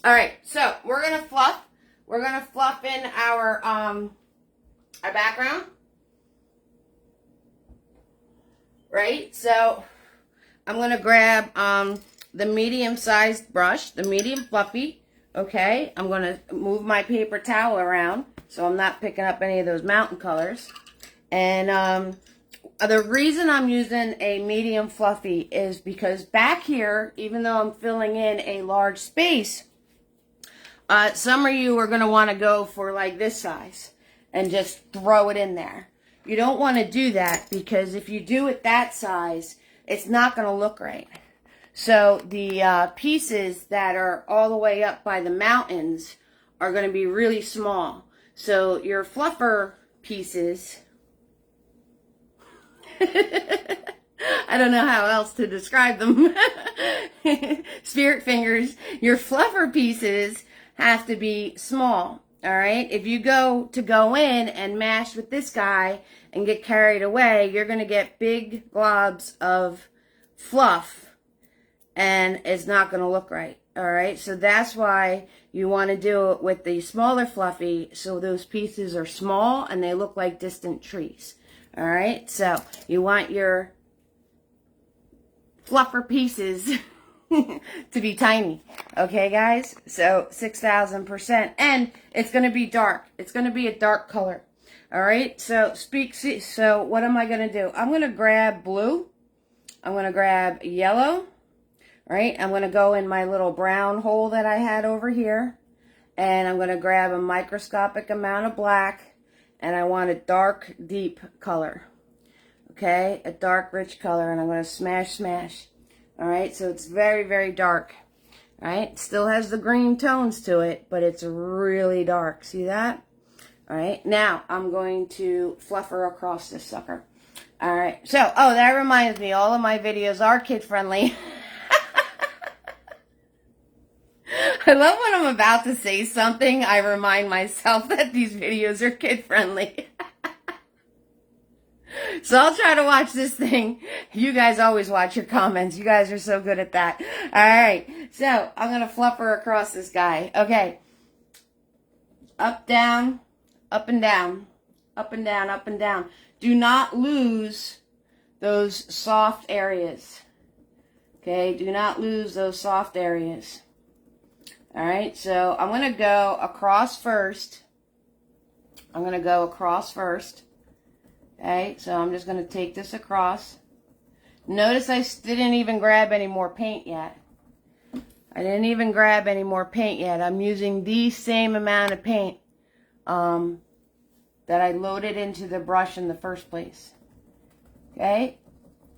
right, so we're going to fluff. We're going to fluff in our background. Right? So I'm going to grab the medium-sized brush, the medium fluffy. Okay? I'm going to move my paper towel around so I'm not picking up any of those mountain colors. And the reason I'm using a medium fluffy is because back here, even though I'm filling in a large space, some of you are going to want to go for like this size and just throw it in there. You don't want to do that because if you do it that size, it's not going to look right. So the pieces that are all the way up by the mountains are going to be really small. So your fluffer pieces, I don't know how else to describe them. Spirit fingers, your fluffer pieces have to be small. All right. If you go in and mash with this guy and get carried away, you're going to get big globs of fluff and it's not going to look right. All right. So that's why you want to do it with the smaller fluffy. So those pieces are small and they look like distant trees. All right. So you want your fluffer pieces to be tiny. Okay, guys? So 6,000%. And it's going to be dark. It's going to be a dark color. All right? So what am I going to do? I'm going to grab blue. I'm going to grab yellow. Right? I'm going to go in my little brown hole that I had over here. And I'm going to grab a microscopic amount of black. And I want a dark, deep color. Okay? A dark, rich color. And I'm going to smash. All right, so it's very, very dark. All right, still has the green tones to it, but it's really dark. See that? All right, now I'm going to fluffer across this sucker. All right, so, that reminds me, all of my videos are kid-friendly. I love when I'm about to say something, I remind myself that these videos are kid-friendly. So I'll try to watch this thing. You guys always watch your comments. You guys are so good at that. All right. So I'm going to fluffer across this guy. Okay. Up, down, up and down, up and down, up and down. Do not lose those soft areas. Okay. Do not lose those soft areas. All right. So I'm going to go across first. Okay, so I'm just going to take this across. Notice I didn't even grab any more paint yet. I'm using the same amount of paint that I loaded into the brush in the first place. Okay,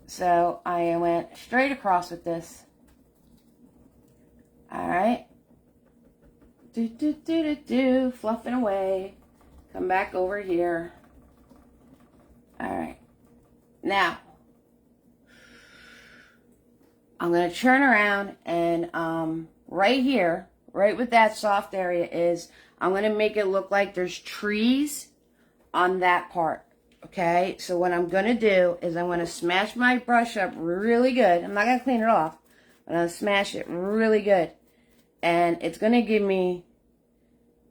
so I went straight across with this. All right. Fluffing away. Come back over here. All right, now I'm going to turn around and right here, right with that soft area I'm going to make it look like there's trees on that part, okay? So what I'm going to do is I'm going to smash my brush up really good. I'm not going to clean it off. I'm going to smash it really good. And it's going to give me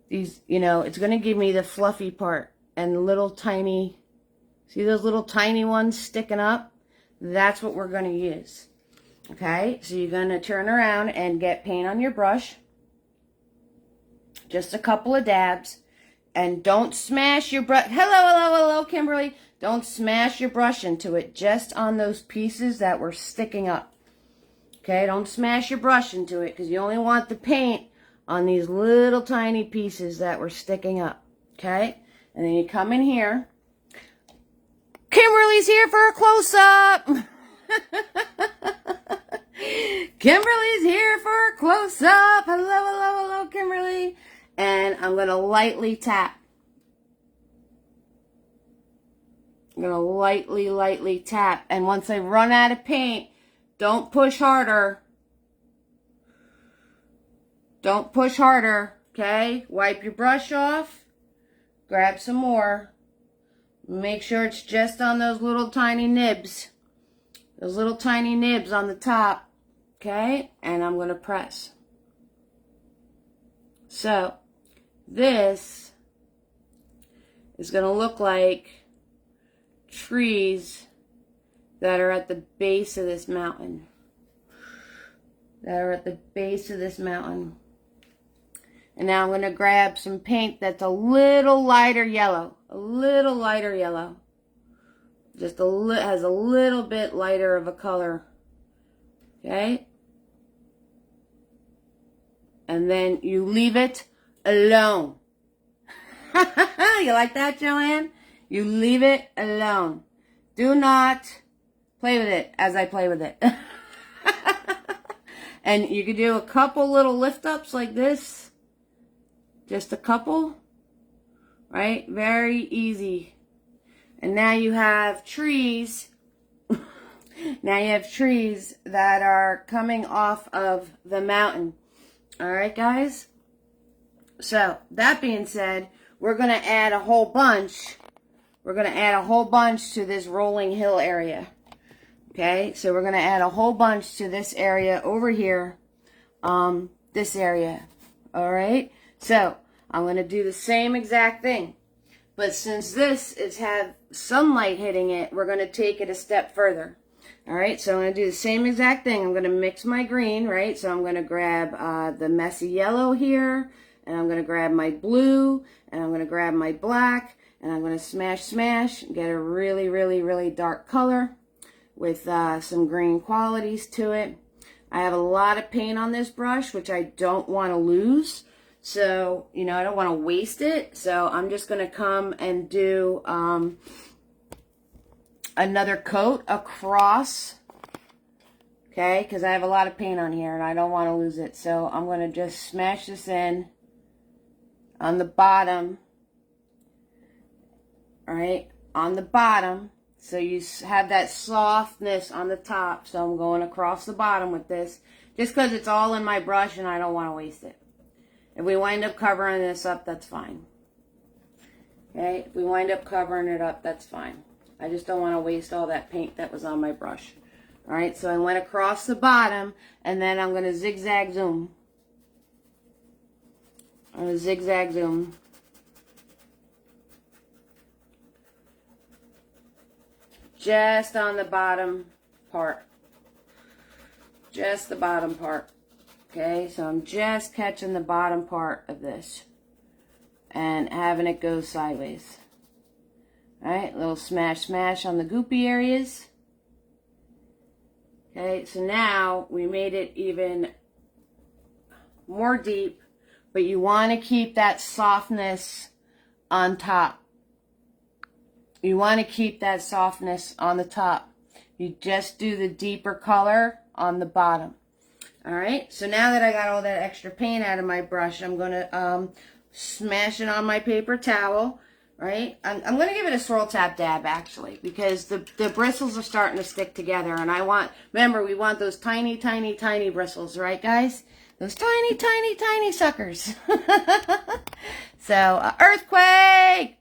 these, it's going to give me the fluffy part and the little tiny... See those little tiny ones sticking up? That's what we're going to use. Okay, so you're going to turn around and get paint on your brush. Just a couple of dabs. And don't smash your brush. Hello, Kimberly. Don't smash your brush into it. Just on those pieces that were sticking up. Okay, don't smash your brush into it because you only want the paint on these little tiny pieces that were sticking up. Okay, and then you come in here. Kimberly's here for a close-up. Kimberly's here for a close-up. Hello, hello, hello, Kimberly. And I'm going to lightly tap. I'm going to lightly tap. And once I run out of paint, don't push harder. Don't push harder, okay? Wipe your brush off. Grab some more. Make sure it's just on those little tiny nibs. Those little tiny nibs on the top, okay? And I'm going to press. So, this is going to look like trees that are at the base of this mountain. And now I'm going to grab some paint that's a little lighter yellow. Just has a little bit lighter of a color. Okay? And then you leave it alone. You like that, Joanne? You leave it alone. Do not play with it as I play with it. And you could do a couple little lift-ups like this. Just a couple, right? Very easy. And now you have trees. Now you have trees that are coming off of the mountain. All right, guys? So, that being said, we're going to add a whole bunch. We're going to add a whole bunch to this rolling hill area. Okay? So, we're going to add a whole bunch to this area over here. This area. All right? So, I'm going to do the same exact thing. But since this is have sunlight hitting it, we're going to take it a step further. All right, so I'm going to do the same exact thing. I'm going to mix my green, right? So I'm going to grab the messy yellow here, and I'm going to grab my blue, and I'm going to grab my black, and I'm going to smash, and get a really dark color with some green qualities to it. I have a lot of paint on this brush, which I don't want to lose. So, you know, I don't want to waste it. So I'm just going to come and do another coat across. Okay, because I have a lot of paint on here and I don't want to lose it. So I'm going to just smash this in on the bottom. All right, on the bottom. So you have that softness on the top. So I'm going across the bottom with this. Just because it's all in my brush and I don't want to waste it. If we wind up covering this up, that's fine. Okay, if we wind up covering it up, that's fine. I just don't want to waste all that paint that was on my brush. All right, so I went across the bottom, and then I'm going to zigzag zoom. I'm going to zigzag zoom. Just on the bottom part. Just the bottom part. Okay, so I'm just catching the bottom part of this and having it go sideways. All right, little smash on the goopy areas. Okay, so now we made it even more deep, but you want to keep that softness on top. You want to keep that softness on the top. You just do the deeper color on the bottom. All right, so now that I got all that extra paint out of my brush, I'm going to smash it on my paper towel, right? I'm going to give it a swirl tap dab, actually, because the bristles are starting to stick together, and I want, remember, we want those tiny bristles, right, guys? Those tiny suckers. So, earthquake!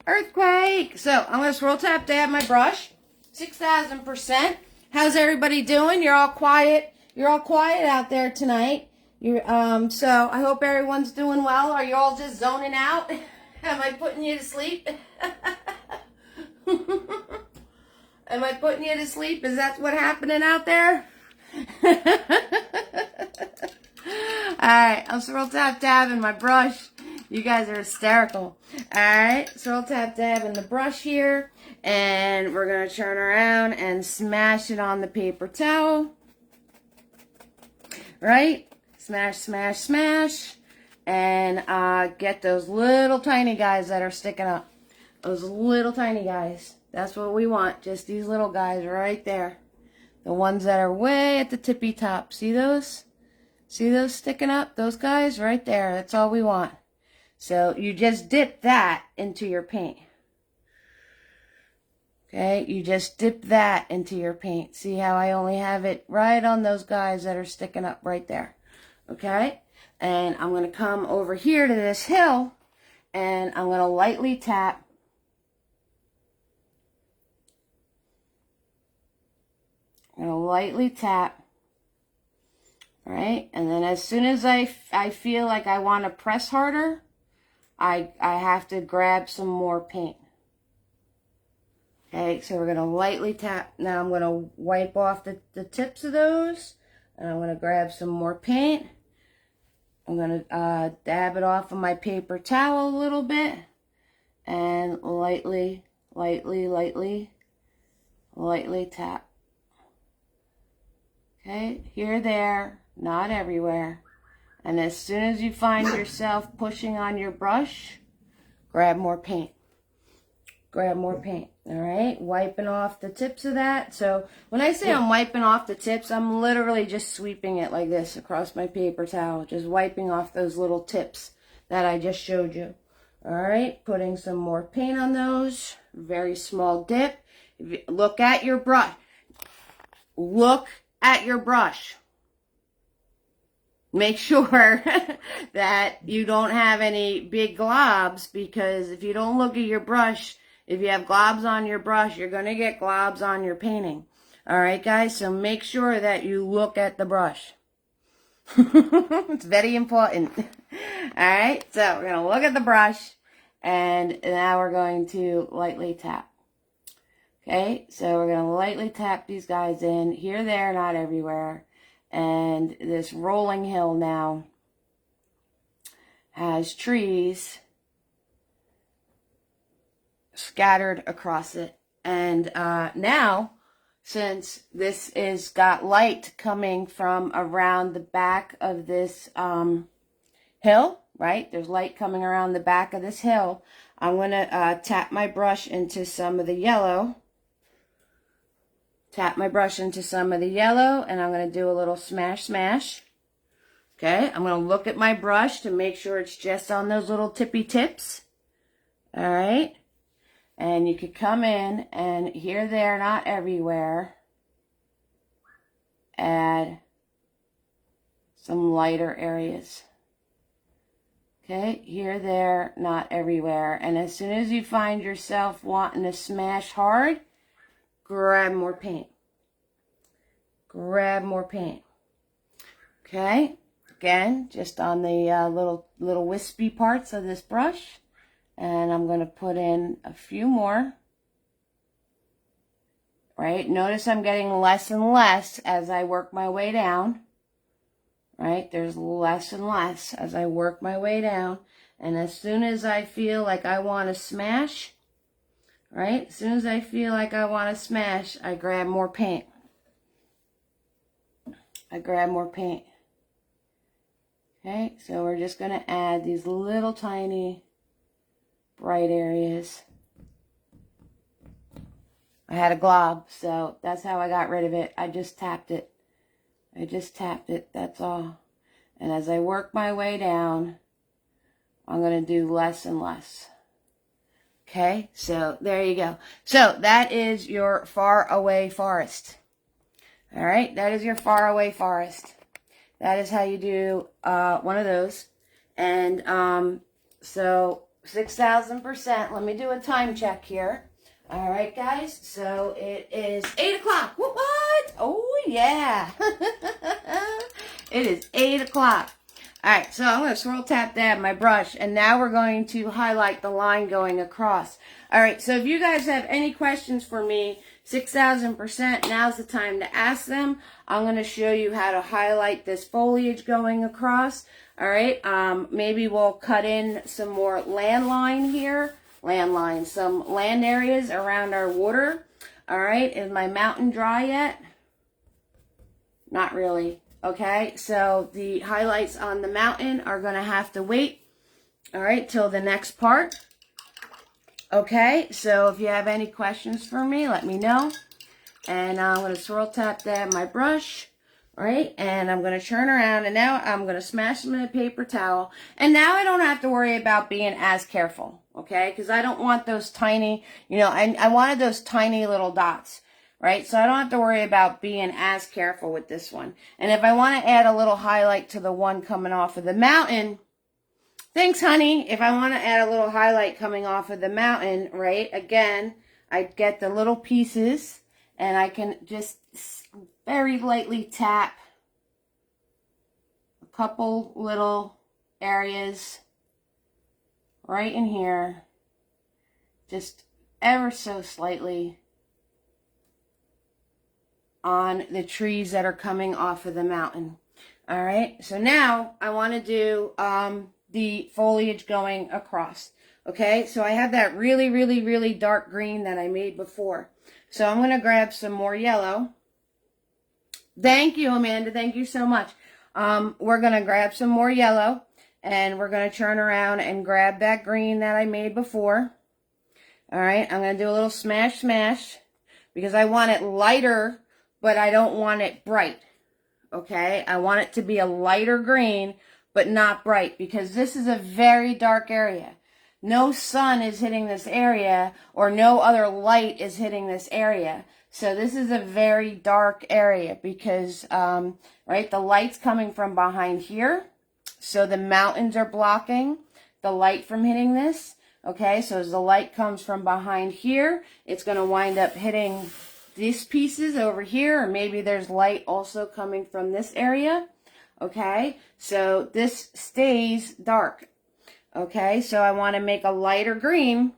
Earthquake! So, I'm going to swirl tap dab my brush, 6,000%. How's everybody doing? You're all quiet. You're all quiet out there tonight. So I hope everyone's doing well. Are you all just zoning out? Am I putting you to sleep? Am I putting you to sleep? Is that what's happening out there? Alright, I'm swirl tap dabbing my brush. You guys are hysterical. Alright, swirl tap dabbing the brush here. And we're going to turn around and smash it on the paper towel. Right? Smash. And get those little tiny guys that are sticking up. Those little tiny guys. That's what we want. Just these little guys right there. The ones that are way at the tippy top. See those? See those sticking up? Those guys right there. That's all we want. So you just dip that into your paint. Okay, you just dip that into your paint. See how I only have it right on those guys that are sticking up right there. Okay, and I'm going to come over here to this hill, and I'm going to lightly tap. I'm going to lightly tap. All right, and then as soon as I feel like I want to press harder, I have to grab some more paint. Okay, so we're going to lightly tap. Now I'm going to wipe off the tips of those. And I'm going to grab some more paint. I'm going to dab it off of my paper towel a little bit. And lightly tap. Okay, here, there, not everywhere. And as soon as you find yourself pushing on your brush, grab more paint. Grab more paint. All right, wiping off the tips of that. So when I say I'm wiping off the tips, I'm literally just sweeping it like this across my paper towel, just wiping off those little tips that I just showed you. All right, putting some more paint on those. Very small dip. Look at your brush. Look at your brush. Make sure that you don't have any big globs, because if you don't look at your brush, if you have globs on your brush, you're going to get globs on your painting. All right, guys? So make sure that you look at the brush. It's very important. All right? So we're going to look at the brush, and now we're going to lightly tap. Okay? So we're going to lightly tap these guys in. Here, there, not everywhere. And this rolling hill now has trees scattered across it. And now, since this is got light coming from around the back of this hill, right? There's light coming around the back of this hill. I'm going to tap my brush into some of the yellow. Tap my brush into some of the yellow, and I'm going to do a little smash, smash. Okay, I'm going to look at my brush to make sure it's just on those little tippy tips. All right. And you could come in and here, there, not everywhere, add some lighter areas. Okay, here, there, not everywhere. And as soon as you find yourself wanting to smash hard, grab more paint. Grab more paint. Okay, again, just on the little wispy parts of this brush. And I'm going to put in a few more. Right? Notice I'm getting less and less as I work my way down. Right? There's less and less as I work my way down. And as soon as I feel like I want to smash, right? As soon as I feel like I want to smash, I grab more paint. I grab more paint. Okay? So we're just going to add these little tiny bright areas. I had a glob, so that's how I got rid of it. I just tapped it. I just tapped it, that's all. And as I work my way down, I'm going to do less and less. Okay, so there you go. So that is your far away forest. All right, that is your far away forest. That is how you do one of those. And so 6,000%. Let me do a time check here. All right, guys. So it is 8 o'clock. What? Oh, yeah. It is 8 o'clock. All right, so I'm going to swirl, tap, dab my brush, and now we're going to highlight the line going across. All right, so if you guys have any questions for me, 6,000%, now's the time to ask them. I'm going to show you how to highlight this foliage going across. All right, maybe we'll cut in some more landline here. Some land areas around our water. All right, is my mountain dry yet? Not really. Okay, so the highlights on the mountain are going to have to wait, all right, till the next part. Okay, so if you have any questions for me, let me know. And I'm going to swirl tap that my brush, right? And I'm going to turn around, and now I'm going to smash them in a paper towel. And now I don't have to worry about being as careful, okay? Because I don't want those tiny, you know, I wanted those tiny little dots, right? So I don't have to worry about being as careful with this one. And if I want to add a little highlight to the one coming off of the mountain, thanks, honey. If I want to add a little highlight coming off of the mountain, right? Again, I get the little pieces, and I can just very lightly tap a couple little areas right in here, just ever so slightly on the trees that are coming off of the mountain. All right, so now I want to do the foliage going across. Okay, so I have that really, really, really dark green that I made before. So I'm going to grab some more yellow. Thank you, Amanda. Thank you so much. We're going to grab some more yellow, and we're going to turn around and grab that green that I made before. All right, I'm going to do a little smash, smash, because I want it lighter, but I don't want it bright. Okay, I want it to be a lighter green, but not bright, because this is a very dark area. No sun is hitting this area, or no other light is hitting this area. So this is a very dark area because, right, the light's coming from behind here. So the mountains are blocking the light from hitting this. Okay, so as the light comes from behind here, it's going to wind up hitting these pieces over here, or maybe there's light also coming from this area. Okay, so this stays dark. Okay, so I want to make a lighter green,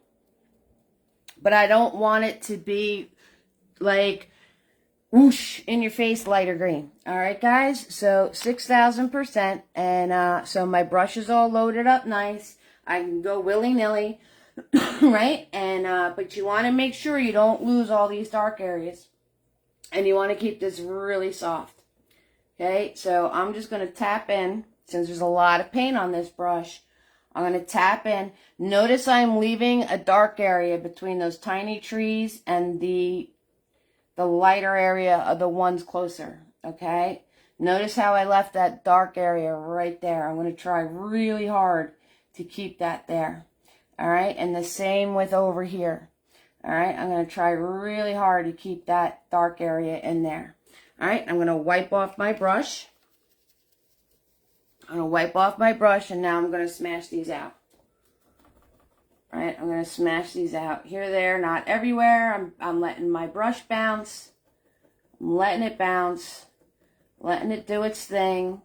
but I don't want it to be like whoosh in your face lighter green. All right, guys, so 6,000%, and so my brush is all loaded up nice. I can go willy-nilly, right? And but you want to make sure you don't lose all these dark areas, and you want to keep this really soft. Okay, so I'm just going to tap in, since there's a lot of paint on this brush. I'm going to tap in. Notice I'm leaving a dark area between those tiny trees and the lighter area of the ones closer, okay? Notice how I left that dark area right there. I'm going to try really hard to keep that there, all right? And the same with over here, all right? I'm going to try really hard to keep that dark area in there, all right? I'm going to wipe off my brush. I'm going to wipe off my brush, and now I'm going to smash these out. All right, I'm going to smash these out here, there, not everywhere. I'm letting my brush bounce. I'm letting it bounce, letting it do its thing.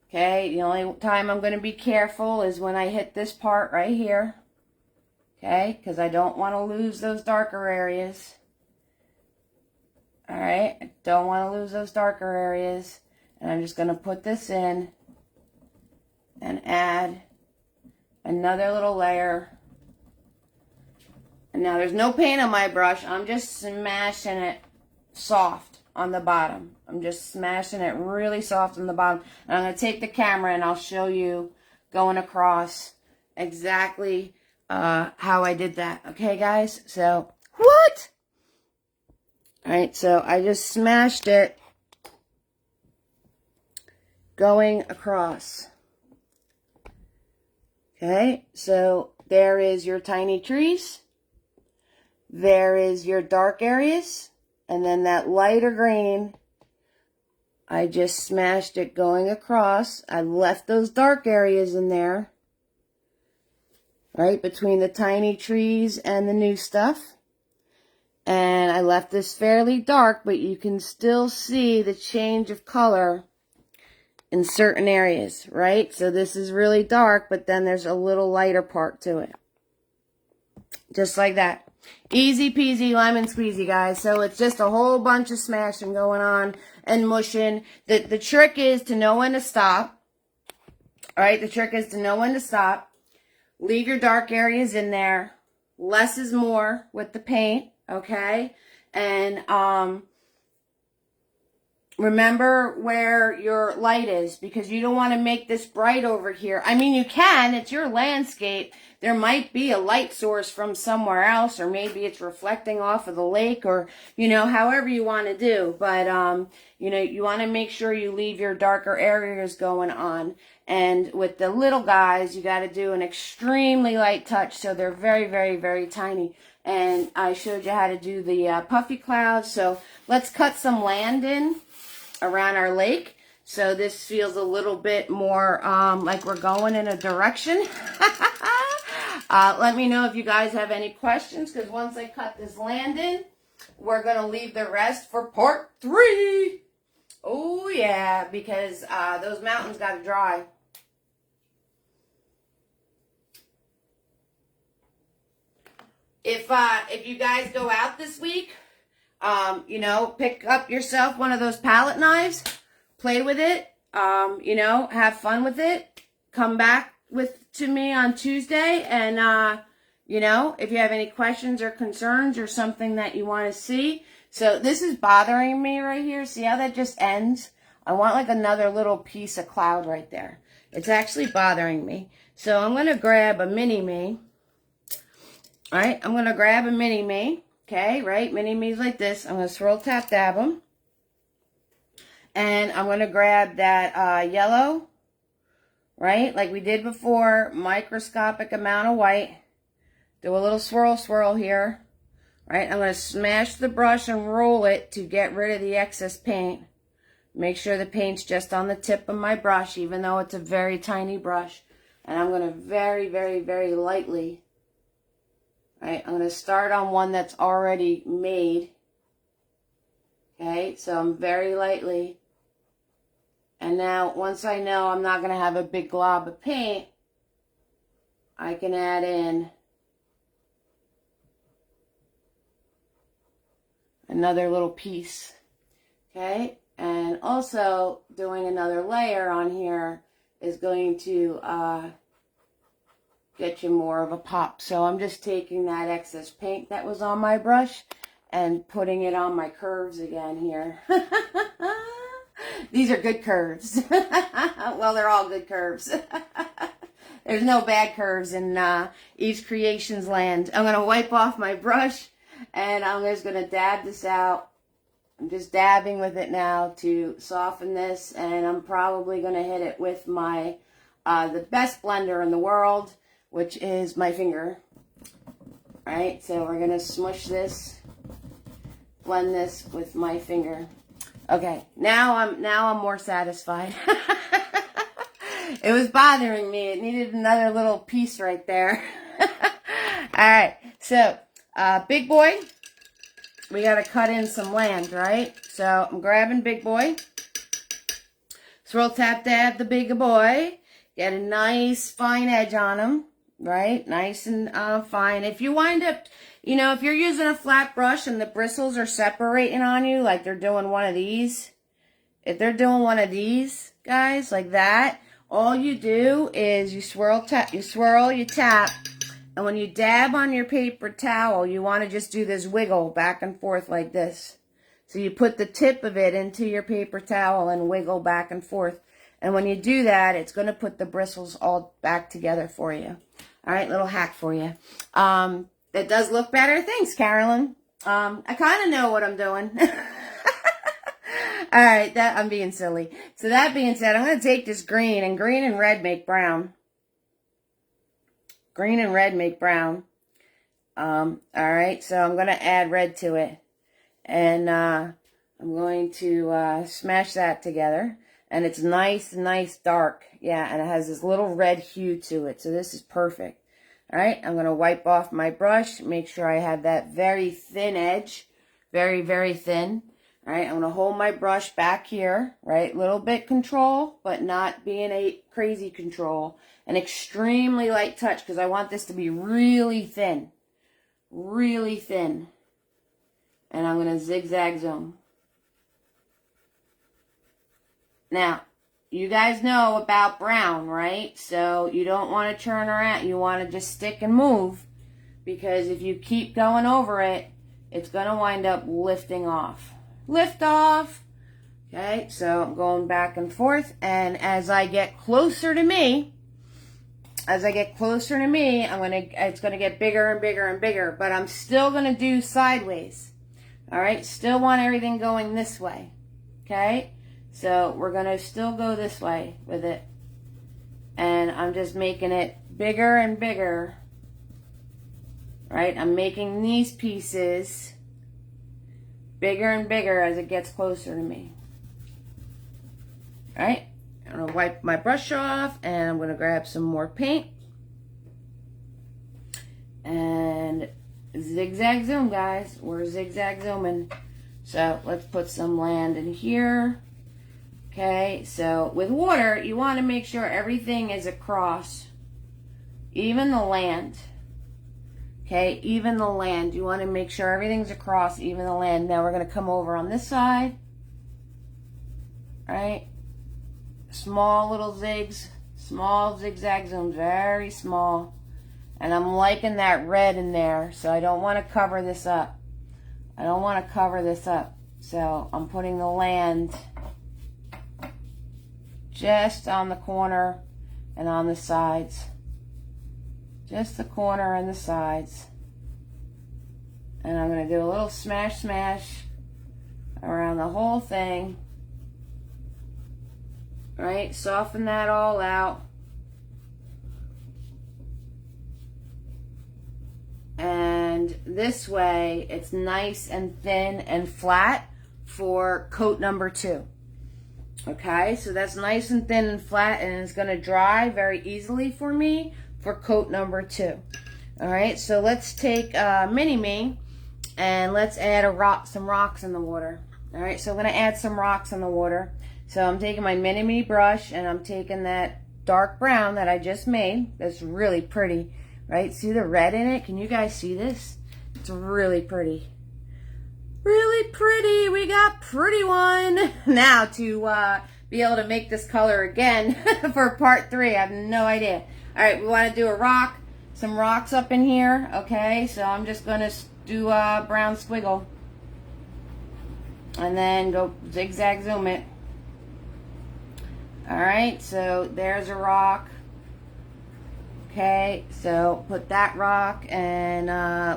Okay, the only time I'm going to be careful is when I hit this part right here. Okay, because I don't want to lose those darker areas. All right, I don't want to lose those darker areas. And I'm just going to put this in and add another little layer. And now there's no paint on my brush. I'm just smashing it soft on the bottom. I'm just smashing it really soft on the bottom. And I'm going to take the camera and I'll show you going across exactly how I did that. Okay, guys? So, what? All right, so I just smashed it going across. Okay, so there is your tiny trees. There is your dark areas. And then that lighter green, I just smashed it going across. I left those dark areas in there, right, between the tiny trees and the new stuff. And I left this fairly dark, but you can still see the change of color in certain areas, right? So this is really dark, but then there's a little lighter part to it. Just like that. Easy peasy lemon squeezy, guys. So it's just a whole bunch of smashing going on and mushing. The trick is to know when to stop. All right, the trick is to know when to stop. Leave your dark areas in there. Less is more with the paint, okay? And remember where your light is, because you don't want to make this bright over here. I mean, you can. It's your landscape. There might be a light source from somewhere else, or maybe it's reflecting off of the lake, or, however you want to do. But, you want to make sure you leave your darker areas going on. And with the little guys, you got to do an extremely light touch, so they're very, very, very tiny. And I showed you how to do the puffy clouds. So let's cut some land in around our lake. So this feels a little bit more like we're going in a direction. Let me know if you guys have any questions, because once I cut this land in, we're going to leave the rest for part 3. Oh, yeah, because those mountains got to dry. If you guys go out this week, pick up yourself one of those palette knives, play with it, have fun with it, come back to me on Tuesday, and, if you have any questions or concerns or something that you want to see. So this is bothering me right here. See how that just ends? I want like another little piece of cloud right there. It's actually bothering me. So I'm going to grab a mini-me. All right, I'm going to grab a mini-me. Okay, right? Mini-me's like this. I'm going to swirl, tap, dab them. And I'm going to grab that yellow, right? Like we did before, microscopic amount of white. Do a little swirl, swirl here. Right? I'm going to smash the brush and roll it to get rid of the excess paint. Make sure the paint's just on the tip of my brush, even though it's a very tiny brush. And I'm going to very, very, very lightly. Right, I'm going to start on one that's already made. Okay, so I'm very lightly. And now, once I know I'm not going to have a big glob of paint, I can add in another little piece. Okay, and also doing another layer on here is going to get you more of a pop. So I'm just taking that excess paint that was on my brush and putting it on my curves again here. These are good curves. Well, they're all good curves. There's no bad curves in Eve's Creations land. I'm going to wipe off my brush, and I'm just going to dab this out. I'm just dabbing with it now to soften this, and I'm probably going to hit it with my the best blender in the world, which is my finger. All right, so we're going to smush this, blend this with my finger. Okay, now I'm more satisfied. It was bothering me. It needed another little piece right there. All right, so big boy, we got to cut in some land, right? So I'm grabbing big boy. Swirl, tap, dab the big boy. Get a nice fine edge on him. Right? Nice and fine. If you wind up, if you're using a flat brush and the bristles are separating on you, like they're doing one of these, if they're doing one of these, guys, like that, all you do is you swirl, you tap, and when you dab on your paper towel, you want to just do this wiggle back and forth like this. So you put the tip of it into your paper towel and wiggle back and forth. And when you do that, it's going to put the bristles all back together for you. All right, little hack for you. It does look better. Thanks, Carolyn. I kind of know what I'm doing. All right, I'm being silly. So that being said, I'm going to take this green, and green and red make brown. Green and red make brown. All right, so I'm going to add red to it. And I'm going to smash that together. And it's nice dark. Yeah, and it has this little red hue to it. So this is perfect. All right, I'm going to wipe off my brush. Make sure I have that very thin edge. Very, very thin. All right, I'm going to hold my brush back here. Right, little bit control, but not being a crazy control. An extremely light touch, because I want this to be really thin. Really thin. And I'm going to zigzag zoom. Now, you guys know about brown, right? So you don't want to turn around. You want to just stick and move, because if you keep going over it, it's going to wind up lifting off. Lift off. Okay, so I'm going back and forth, and as I get closer to me, it's gonna get bigger and bigger and bigger, but I'm still gonna do sideways. All right, still want everything going this way. Okay, so we're gonna still go this way with it, and I'm just making it bigger and bigger. Right, I'm making these pieces bigger and bigger as it gets closer to me. All right, I'm gonna wipe my brush off, and I'm gonna grab some more paint and zigzag zoom, guys. We're zigzag zooming. So let's put some land in here. Okay, so with water, you want to make sure everything is across, even the land. Okay, even the land. You want to make sure everything's across, even the land. Now we're going to come over on this side. Right? Small little zigs, small zigzag zooms, very small. And I'm liking that red in there, so I don't want to cover this up. So I'm putting the land just on the corner and on the sides. Just the corner and the sides. And I'm going to do a little smash around the whole thing. Right? Soften that all out. And this way, it's nice and thin and flat for coat number 2. Okay, so that's nice and thin and flat, and it's going to dry very easily for me for coat number 2. All right, so let's take Mini-Me and let's add some rocks in the water. All right, so I'm going to add some rocks in the water. So I'm taking my Mini-Me brush, and I'm taking that dark brown that I just made. That's really pretty, right? See the red in it? Can you guys see this? It's really pretty. Really pretty. We got pretty one. Now to be able to make this color again for part 3, I have no idea. All right, we want to do a rock, some rocks up in here. Okay, so I'm just going to do a brown squiggle. And then go zigzag zoom it. All right, so there's a rock. Okay, so put that rock, and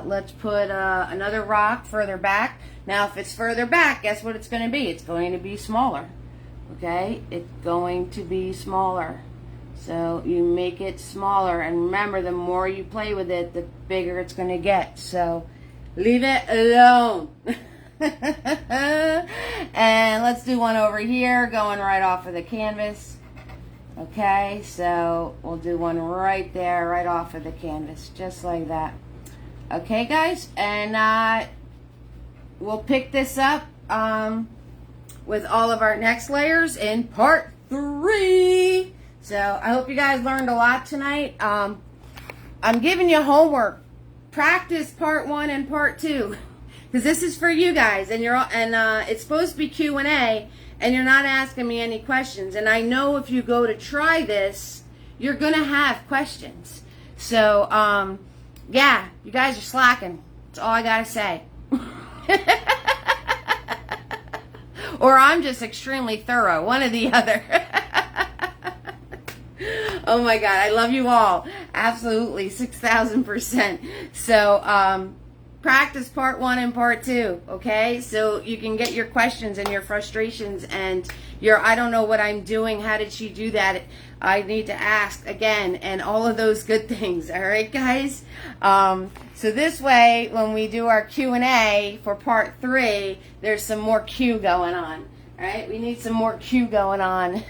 let's put another rock further back. Now, if it's further back, guess what it's going to be? It's going to be smaller. Okay, it's going to be smaller. So you make it smaller, and remember, the more you play with it, the bigger it's going to get. So leave it alone. And let's do one over here, going right off of the canvas. Okay, so we'll do one right there, right off of the canvas, just like that. Okay, guys, and we'll pick this up with all of our next layers in part 3. So I hope you guys learned a lot tonight. I'm giving you homework. Practice part 1 and part 2, because this is for you guys, and it's supposed to be Q&A. And you're not asking me any questions. And I know if you go to try this, you're going to have questions. So, yeah, you guys are slacking. That's all I got to say. Or I'm just extremely thorough. One or the other. Oh, my God. I love you all. Absolutely. 6,000%. So, practice part 1 and part 2, okay? So you can get your questions and your frustrations and your, I don't know what I'm doing, how did she do that, I need to ask again, and all of those good things, all right, guys? So this way, when we do our Q&A for part 3, there's some more Q going on, all right? We need some more Q going on.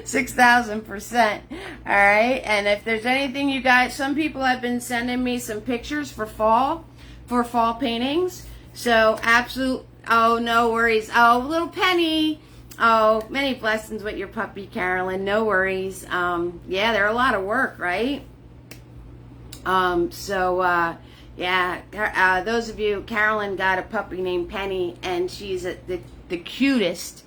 6,000%. All right. And if there's anything you guys, some people have been sending me some pictures for fall paintings. So oh, no worries. Oh, little Penny. Oh, many blessings with your puppy, Carolyn. No worries. Yeah, they're a lot of work, right? Yeah, those of you, Carolyn got a puppy named Penny, and she's the cutest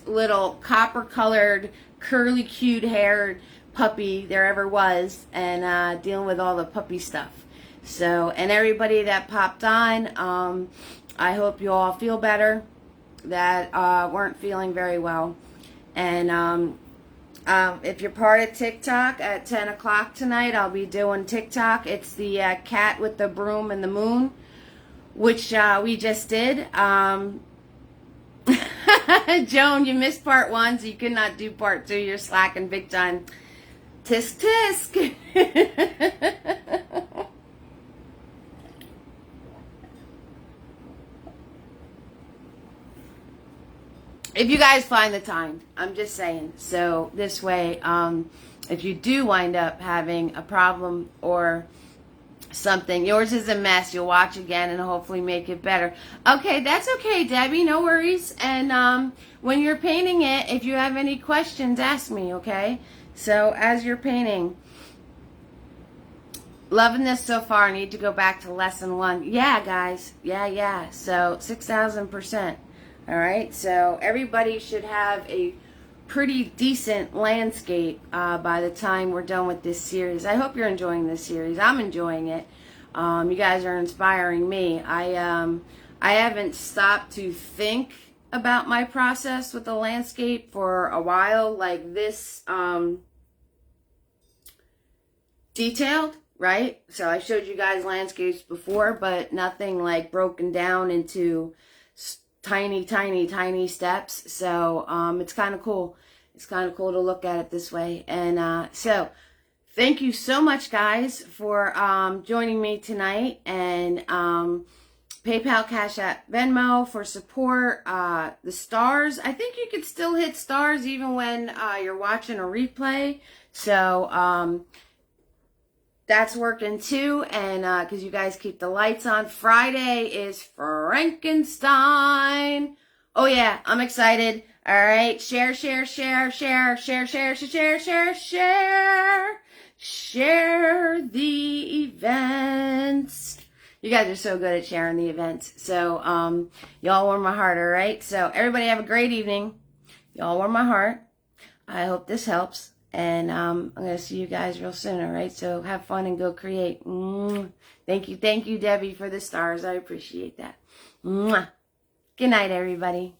little copper-colored, curly, cute-haired puppy there ever was, and dealing with all the puppy stuff. So, and everybody that popped on, I hope you all feel better that weren't feeling very well. And if you're part of TikTok, at 10 o'clock tonight, I'll be doing TikTok. It's the cat with the broom and the moon, which we just did. Joan, you missed part 1, so you could not do part 2. You're slacking big time. Tisk tisk. If you guys find the time, I'm just saying. So this way, if you do wind up having a problem or something, yours is a mess, you'll watch again and hopefully make it better. Okay, that's okay, Debbie, no worries. And when you're painting it, if you have any questions, ask me, okay? So as you're painting, loving this so far. I need to go back to lesson 1. Yeah, guys, yeah. So 6,000%. All right, so everybody should have a pretty decent landscape by the time we're done with this series. I hope you're enjoying this series. I'm enjoying it. You guys are inspiring me. I haven't stopped to think about my process with the landscape for a while, like this detailed, right? So I showed you guys landscapes before, but nothing like broken down into tiny steps. So it's kind of cool. It's kind of cool to look at it this way. And so thank you so much, guys, for joining me tonight. And PayPal, Cash App, Venmo for support. The stars, I think you could still hit stars even when you're watching a replay. So that's working too, and because you guys keep the lights on. Friday is Frankenstein. Oh yeah, I'm excited. All right, share the events. You guys are so good at sharing the events. So y'all warm my heart. All right. So everybody have a great evening. Y'all warm my heart. I hope this helps. And I'm going to see you guys real soon, all right? So have fun and go create. Thank you, Debbie, for the stars. I appreciate that. Good night, everybody.